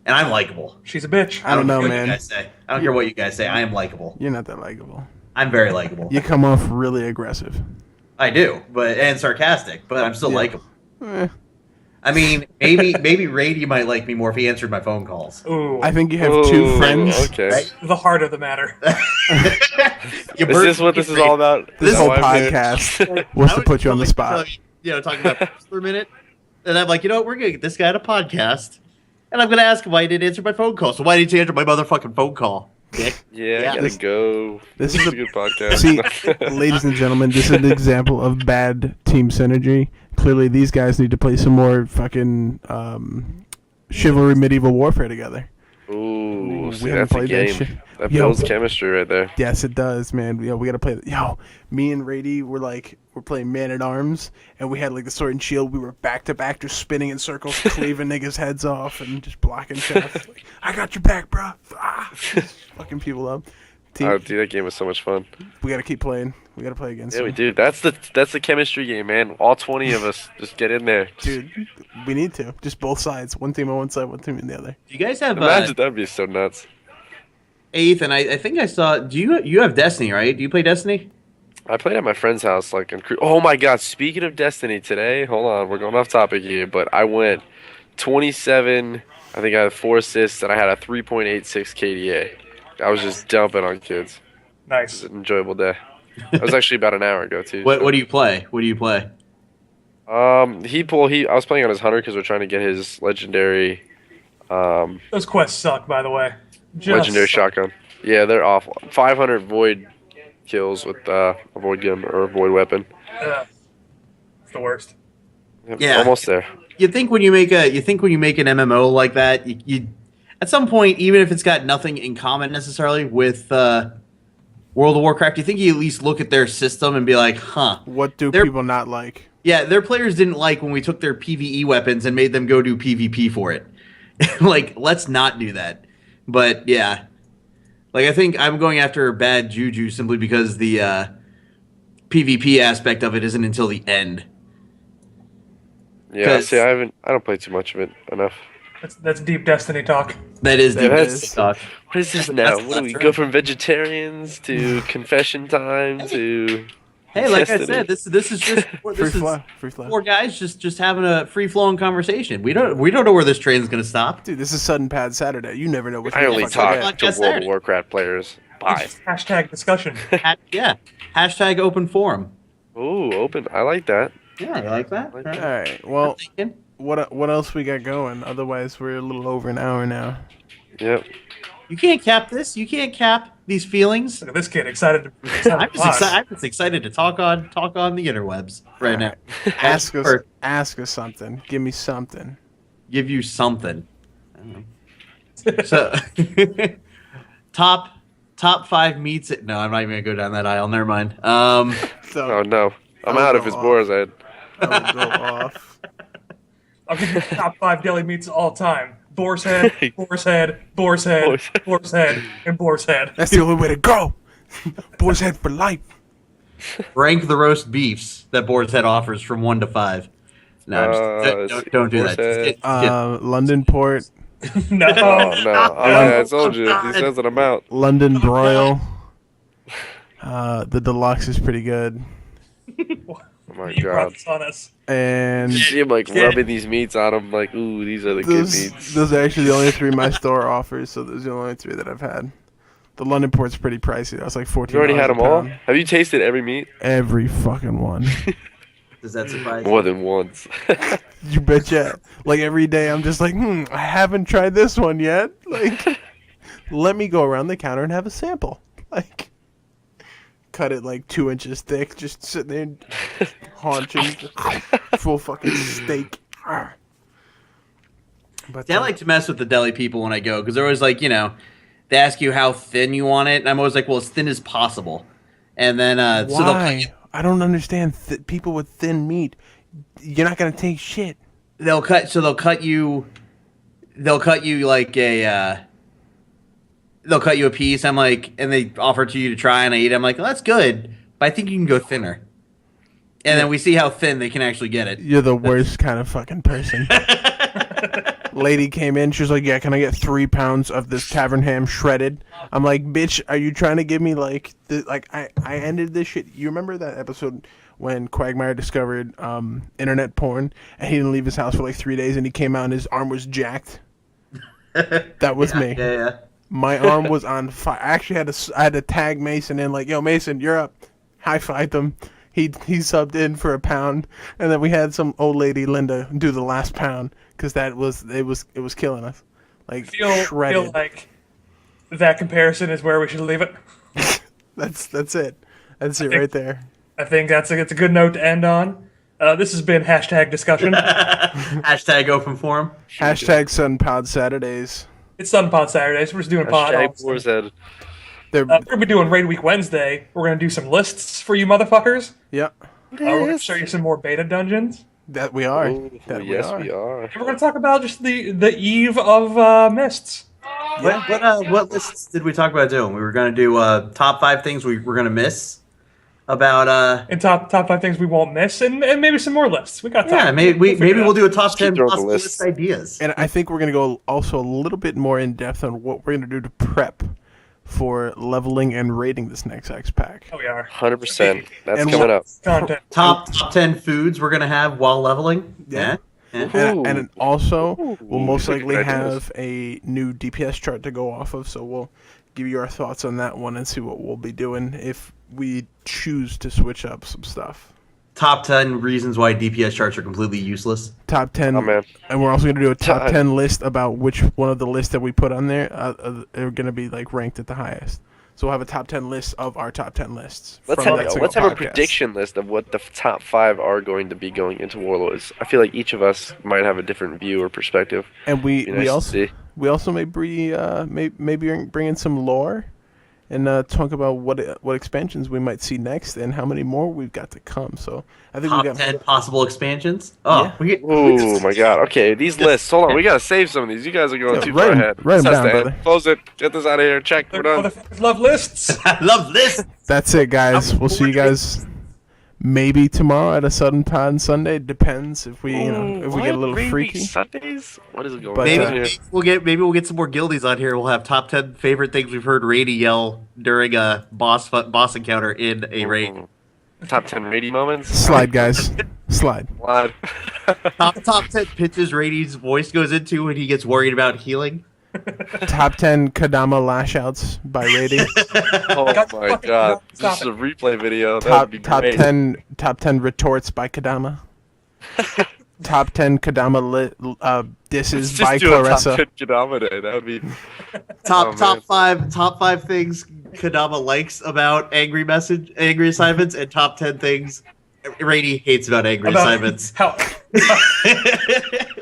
[SPEAKER 4] And I'm likable.
[SPEAKER 3] She's a bitch.
[SPEAKER 2] I don't know,
[SPEAKER 4] care what
[SPEAKER 2] man.
[SPEAKER 4] You guys say. I don't care what you guys say. I am likable.
[SPEAKER 2] You're not that likable.
[SPEAKER 4] I'm very likable.
[SPEAKER 2] You come off really aggressive.
[SPEAKER 4] I do, and sarcastic, but I'm still
[SPEAKER 2] Yeah.
[SPEAKER 4] likable.
[SPEAKER 2] Eh.
[SPEAKER 4] I mean, maybe Rady might like me more if he answered my phone calls.
[SPEAKER 3] Ooh,
[SPEAKER 2] I think you have 2 friends.
[SPEAKER 5] Okay.
[SPEAKER 4] Right?
[SPEAKER 3] the heart of the matter.
[SPEAKER 4] You
[SPEAKER 5] Is this what this is all about?
[SPEAKER 2] This
[SPEAKER 5] Is
[SPEAKER 2] whole
[SPEAKER 5] that why I'm here?
[SPEAKER 2] podcast was
[SPEAKER 4] I
[SPEAKER 2] to
[SPEAKER 4] would
[SPEAKER 2] put you on the
[SPEAKER 4] like
[SPEAKER 2] spot.
[SPEAKER 4] tell you, talking about this for a minute. And I'm like, you know what? We're going to get this guy on a podcast. And I'm going to ask him why he didn't answer my phone call. So why didn't you answer my motherfucking phone call? Dick?
[SPEAKER 5] Yeah,
[SPEAKER 4] Yeah.
[SPEAKER 5] I gotta go.
[SPEAKER 2] This
[SPEAKER 5] This
[SPEAKER 2] is
[SPEAKER 5] is
[SPEAKER 2] a-
[SPEAKER 5] a good podcast.
[SPEAKER 2] See, ladies and gentlemen, this is an example of bad team synergy. Clearly, these guys need to play some more fucking chivalry medieval warfare together.
[SPEAKER 5] Ooh,
[SPEAKER 2] We
[SPEAKER 5] see,
[SPEAKER 2] haven't
[SPEAKER 5] that's a
[SPEAKER 2] played that
[SPEAKER 5] game.
[SPEAKER 2] shit.
[SPEAKER 5] That
[SPEAKER 2] Yo.
[SPEAKER 5] builds chemistry right there.
[SPEAKER 2] Yes, it does, man. Yo, we gotta play. Yo, me and Rady we're playing Man at Arms, and we had like the sword and shield. We were back to back, just spinning in circles, cleaving niggas' heads off, and just blocking shots. Like, I got your back, bro. Just fucking people up. Team,
[SPEAKER 5] Oh, dude, that game was so much fun.
[SPEAKER 2] we gotta keep playing. We gotta play against
[SPEAKER 5] Yeah, we
[SPEAKER 2] them.
[SPEAKER 5] do. That's the chemistry game, man. All 20 of us just get in there.
[SPEAKER 2] Dude, we need to. Just both sides. One team on one side, one team on the other.
[SPEAKER 1] Do you guys have
[SPEAKER 5] Imagine that'd be so nuts.
[SPEAKER 1] Ethan? I think I saw. Do you have Destiny, right? Do you play Destiny?
[SPEAKER 5] I played at my friend's house, like, oh my god, speaking of Destiny today, hold on, we're going off topic here, but I went 27, I think I had 4 assists, and I had a 3.86 KDA. I was just dumping on kids. It
[SPEAKER 3] Nice.
[SPEAKER 5] was an enjoyable day. That was actually about an hour ago, too.
[SPEAKER 1] What do you play? What do you play?
[SPEAKER 5] I was playing on his hunter because we're trying to get his legendary,
[SPEAKER 3] Those quests suck, by the way. Just
[SPEAKER 5] legendary
[SPEAKER 3] suck.
[SPEAKER 5] shotgun. Yeah, they're awful. 500 void kills with a void gun or a void weapon.
[SPEAKER 3] Ugh. It's the worst.
[SPEAKER 1] Yeah.
[SPEAKER 5] Almost there.
[SPEAKER 1] You think when you make an MMO like that, you at some point, even if it's got nothing in common necessarily with World of Warcraft, you think you at least look at their system and be like, huh,
[SPEAKER 2] What do
[SPEAKER 1] They're-
[SPEAKER 2] people not like?
[SPEAKER 1] yeah, their players didn't like when we took their PvE weapons and made them go do PvP for it. Like, let's not do that. But yeah, like I think I'm going after bad juju simply because the PvP aspect of it isn't until the end.
[SPEAKER 5] Yeah,
[SPEAKER 1] 'Cause-
[SPEAKER 5] see, I don't play too much of it enough.
[SPEAKER 3] That's deep Destiny talk.
[SPEAKER 1] That is the
[SPEAKER 5] That's-
[SPEAKER 1] best talk.
[SPEAKER 5] What is this now?
[SPEAKER 1] That's
[SPEAKER 5] What do we
[SPEAKER 1] true.
[SPEAKER 5] go from vegetarians to confession time to?
[SPEAKER 1] Hey, like I
[SPEAKER 5] Destiny?
[SPEAKER 1] said, this is just
[SPEAKER 2] Free flow.
[SPEAKER 1] four guys just having a free flowing conversation. We don't know where this train's gonna stop.
[SPEAKER 2] Dude, this is Sudden Pad Saturday. You never know which
[SPEAKER 5] I
[SPEAKER 2] one
[SPEAKER 5] only
[SPEAKER 2] to fucking
[SPEAKER 5] talk
[SPEAKER 2] get.
[SPEAKER 5] to
[SPEAKER 1] Podcast
[SPEAKER 5] World of
[SPEAKER 1] Saturday.
[SPEAKER 5] Warcraft players. Bye.
[SPEAKER 3] Hashtag discussion.
[SPEAKER 1] Yeah. Hashtag open forum.
[SPEAKER 5] Ooh, open. I like that.
[SPEAKER 1] Yeah, you like that?
[SPEAKER 5] Like
[SPEAKER 2] All
[SPEAKER 5] that.
[SPEAKER 2] right. Well,
[SPEAKER 1] Thinking?
[SPEAKER 2] what else we got going? Otherwise, we're a little over an hour now.
[SPEAKER 5] Yep.
[SPEAKER 1] You can't cap this. You can't cap these feelings.
[SPEAKER 3] Look at this kid excited.
[SPEAKER 1] I'm just excited to talk on the interwebs right now.
[SPEAKER 2] Ask us.
[SPEAKER 1] Or
[SPEAKER 2] Ask us something. Give me something.
[SPEAKER 1] give you something. I don't know. So top 5 meats. No, I'm not even gonna go down that aisle. Never mind.
[SPEAKER 2] So
[SPEAKER 5] Oh no, I'm
[SPEAKER 2] That'll
[SPEAKER 5] out of
[SPEAKER 2] go
[SPEAKER 5] his
[SPEAKER 2] off.
[SPEAKER 5] boar's head.
[SPEAKER 2] that'll go off.
[SPEAKER 3] I'll give you the top 5 deli meats of all time: boar's head, boar's head, boar's head,
[SPEAKER 5] Boar's head.
[SPEAKER 3] boar's head, and boar's head.
[SPEAKER 2] That's the only way to go. Boy's head for life.
[SPEAKER 1] rank the roast beefs that Boar's Head offers from 1 to 5. No, don't do
[SPEAKER 5] Boar's
[SPEAKER 1] that. Just
[SPEAKER 5] Head.
[SPEAKER 1] get-
[SPEAKER 2] London Port,
[SPEAKER 3] No.
[SPEAKER 5] Oh no! I told you. He says that I'm out.
[SPEAKER 2] London Broil. The deluxe is pretty good.
[SPEAKER 5] Oh my
[SPEAKER 3] You brought
[SPEAKER 5] god!
[SPEAKER 3] this on us.
[SPEAKER 2] And
[SPEAKER 5] You see him like rubbing these meats on him, like, ooh, these are the good meats.
[SPEAKER 2] those are actually the only 3 my store offers, so those are the only 3 that I've had. The London Port's pretty pricey. That was like $14.
[SPEAKER 5] You already had
[SPEAKER 2] a
[SPEAKER 5] them all?
[SPEAKER 2] pound.
[SPEAKER 5] Have you tasted every meat?
[SPEAKER 2] Every fucking one.
[SPEAKER 1] Does that surprise
[SPEAKER 5] More
[SPEAKER 1] you?
[SPEAKER 5] than once.
[SPEAKER 2] You betcha. Like every day, I'm just like, I haven't tried this one yet. Like, let me go around the counter and have a sample. Like, cut it like 2 inches thick, just sitting there and haunching full fucking steak. But
[SPEAKER 1] See, I like to mess with the deli people when I go because they're always like, they ask you how thin you want it, and I'm always like, well, as thin as possible. And then so they'll cut
[SPEAKER 2] why?
[SPEAKER 1] you,
[SPEAKER 2] I don't understand people with thin meat. You're not gonna take shit.
[SPEAKER 1] they'll cut you like they'll cut you a piece. I'm like, and they offer it to you to try, and I eat it. I'm like, well, that's good, but I think you can go thinner. And then we see how thin they can actually get it.
[SPEAKER 2] You're the worst kind of fucking person. Lady came in. She was like, "Yeah, can I get 3 pounds of this tavern ham shredded?" I'm like, "Bitch, are you trying to give me like I ended this shit." You remember that episode when Quagmire discovered internet porn and he didn't leave his house for like 3 days and he came out and his arm was jacked? That was me.
[SPEAKER 1] Yeah.
[SPEAKER 2] My arm was on fire. I actually I had to tag Mason in like, "Yo, Mason, you're up." High-fived him. He subbed in for a pound, and then we had some old lady Linda do the last pound because it was killing us, like
[SPEAKER 3] Feel
[SPEAKER 2] shredded.
[SPEAKER 3] like that comparison is where we should leave it.
[SPEAKER 2] That's it. That's it right there.
[SPEAKER 3] I think it's a good note to end on. This has been hashtag discussion.
[SPEAKER 1] Hashtag open forum.
[SPEAKER 2] Hashtag Sunpod Saturdays.
[SPEAKER 3] It's Sunpod Saturdays. We're just doing pod.
[SPEAKER 5] Hashtag Boar's Head.
[SPEAKER 2] They're
[SPEAKER 3] We're gonna be doing Raid Week Wednesday. We're gonna do some lists for you motherfuckers.
[SPEAKER 2] yeah.
[SPEAKER 3] We're gonna show you some more beta dungeons.
[SPEAKER 2] That we are.
[SPEAKER 5] Ooh,
[SPEAKER 2] That
[SPEAKER 5] yes,
[SPEAKER 2] we are.
[SPEAKER 3] And we're gonna talk about just the eve of mists.
[SPEAKER 1] What lists did we talk about doing? We were going to do top 5 things we were going to miss about
[SPEAKER 3] And top 5 things we won't miss, and maybe some more lists. We got time.
[SPEAKER 1] yeah, maybe we'll do a top 10
[SPEAKER 5] throwing the
[SPEAKER 1] possible
[SPEAKER 5] lists.
[SPEAKER 1] list ideas.
[SPEAKER 2] And I think we're gonna go also a little bit more in depth on what we're gonna do to prep for leveling and rating this next X pack.
[SPEAKER 3] Oh, we are
[SPEAKER 5] 100%. That's
[SPEAKER 2] And
[SPEAKER 5] coming up.
[SPEAKER 3] content.
[SPEAKER 1] Top 10 foods we're going to have while leveling.
[SPEAKER 2] Yeah.
[SPEAKER 1] Yeah.
[SPEAKER 2] And
[SPEAKER 5] Ooh.
[SPEAKER 2] also, we'll
[SPEAKER 5] Ooh,
[SPEAKER 2] most
[SPEAKER 5] these are
[SPEAKER 2] likely
[SPEAKER 5] good ideas.
[SPEAKER 2] have a new DPS chart to go off of, so we'll give you our thoughts on that one and see what we'll be doing if we choose to switch up some stuff.
[SPEAKER 1] Top 10 reasons why DPS charts are completely useless.
[SPEAKER 2] Top 10,
[SPEAKER 5] Oh, man.
[SPEAKER 2] and we're also going to do a top
[SPEAKER 5] Time.
[SPEAKER 2] 10 list about which one of the lists that we put on there are going to be like ranked at the highest. So we'll have a top 10 list of our top 10 lists.
[SPEAKER 5] Let's
[SPEAKER 2] from
[SPEAKER 5] have
[SPEAKER 2] that single
[SPEAKER 5] let's have a
[SPEAKER 2] podcast.
[SPEAKER 5] prediction list of what the top 5 are going to be going into Warlords. I feel like each of us might have a different view or perspective.
[SPEAKER 2] And we
[SPEAKER 5] Be nice to see.
[SPEAKER 2] also may maybe bring in some lore and talk about what expansions we might see next and how many more we've got to come. So I think
[SPEAKER 4] Top
[SPEAKER 2] we got
[SPEAKER 4] 10 possible expansions. Oh,
[SPEAKER 2] Yeah.
[SPEAKER 5] Oh my god. Okay, these lists. Hold on, we gotta save some of these. You guys are going too
[SPEAKER 2] write
[SPEAKER 5] far
[SPEAKER 2] 'em-
[SPEAKER 5] ahead.
[SPEAKER 2] write 'em
[SPEAKER 5] This has
[SPEAKER 2] down,
[SPEAKER 5] to end.
[SPEAKER 2] brother.
[SPEAKER 5] Close it. Get this out of here. Check. We're done.
[SPEAKER 3] Motherfuckers love lists.
[SPEAKER 4] I love this.
[SPEAKER 2] That's it, guys. We'll see you guys maybe tomorrow at a Sudden Pod Sunday. Depends if we if we get a little
[SPEAKER 5] Maybe
[SPEAKER 2] freaky.
[SPEAKER 5] Sundays? What is it going
[SPEAKER 2] But,
[SPEAKER 5] on
[SPEAKER 4] Maybe
[SPEAKER 5] here?
[SPEAKER 4] we'll get some more guildies on here. We'll have top 10 favorite things we've heard Rady yell during a boss encounter in a raid.
[SPEAKER 5] Top 10 rating moments?
[SPEAKER 2] Slide, guys. Slide.
[SPEAKER 5] Slide.
[SPEAKER 4] Top 10 pitches Rady's voice goes into when he gets worried about healing.
[SPEAKER 2] Top 10 Kadama lashouts by rating.
[SPEAKER 5] Oh my god.
[SPEAKER 3] Stop
[SPEAKER 5] This is a replay video. That
[SPEAKER 2] top
[SPEAKER 5] would be
[SPEAKER 2] top
[SPEAKER 5] great.
[SPEAKER 2] 10 retorts by Kadama. Top 10 Kadama disses
[SPEAKER 5] Let's
[SPEAKER 2] by
[SPEAKER 5] just do a top
[SPEAKER 2] Clarissa.
[SPEAKER 5] 10 Kadama day. That would be
[SPEAKER 4] Top
[SPEAKER 5] Oh, man.
[SPEAKER 4] top 5 things Kadama likes about angry assignments, and top 10 things Rady hates about angry assignments.
[SPEAKER 3] How,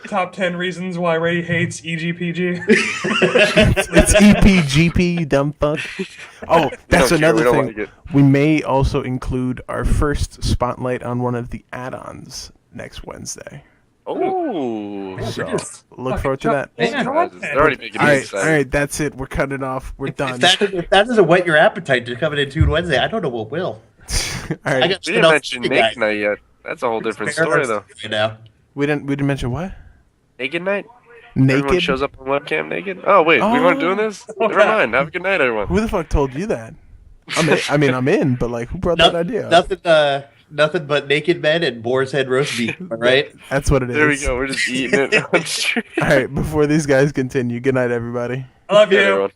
[SPEAKER 3] top 10 reasons why Ray hates EGPG.
[SPEAKER 2] It's EPGP, you dumb fuck. Oh, that's
[SPEAKER 5] don't care,
[SPEAKER 2] another
[SPEAKER 5] we don't
[SPEAKER 2] thing.
[SPEAKER 5] like it.
[SPEAKER 2] We may also include our first spotlight on one of the add-ons next Wednesday.
[SPEAKER 5] Oh.
[SPEAKER 2] So look forward to that.
[SPEAKER 3] Man,
[SPEAKER 5] They're already making
[SPEAKER 2] All
[SPEAKER 5] me
[SPEAKER 2] right,
[SPEAKER 5] excited.
[SPEAKER 2] that's it. We're cutting it off. We're done.
[SPEAKER 4] If that doesn't whet your appetite to coming in Tune Wednesday, I don't know what will.
[SPEAKER 2] All
[SPEAKER 4] I
[SPEAKER 2] right,
[SPEAKER 4] got
[SPEAKER 5] We
[SPEAKER 4] shit
[SPEAKER 5] didn't
[SPEAKER 4] else
[SPEAKER 5] mention
[SPEAKER 4] to do,
[SPEAKER 5] Naked
[SPEAKER 4] guys.
[SPEAKER 5] Night yet. That's a whole different story, though.
[SPEAKER 4] Right now.
[SPEAKER 2] we didn't mention what?
[SPEAKER 5] Naked Night? Everyone
[SPEAKER 2] Naked.
[SPEAKER 5] shows up on webcam naked? Oh, wait, we weren't doing this? Never mind. Have a good night, everyone.
[SPEAKER 2] Who the fuck told you that? I'm in, but like, who brought that idea?
[SPEAKER 4] Nothing but naked men and boar's head roast beef. All right.
[SPEAKER 2] That's what it is.
[SPEAKER 5] There we go. We're just eating it on stream.
[SPEAKER 2] All right, before these guys continue, good night, everybody.
[SPEAKER 3] I love
[SPEAKER 5] Yeah,
[SPEAKER 3] you.
[SPEAKER 5] everyone.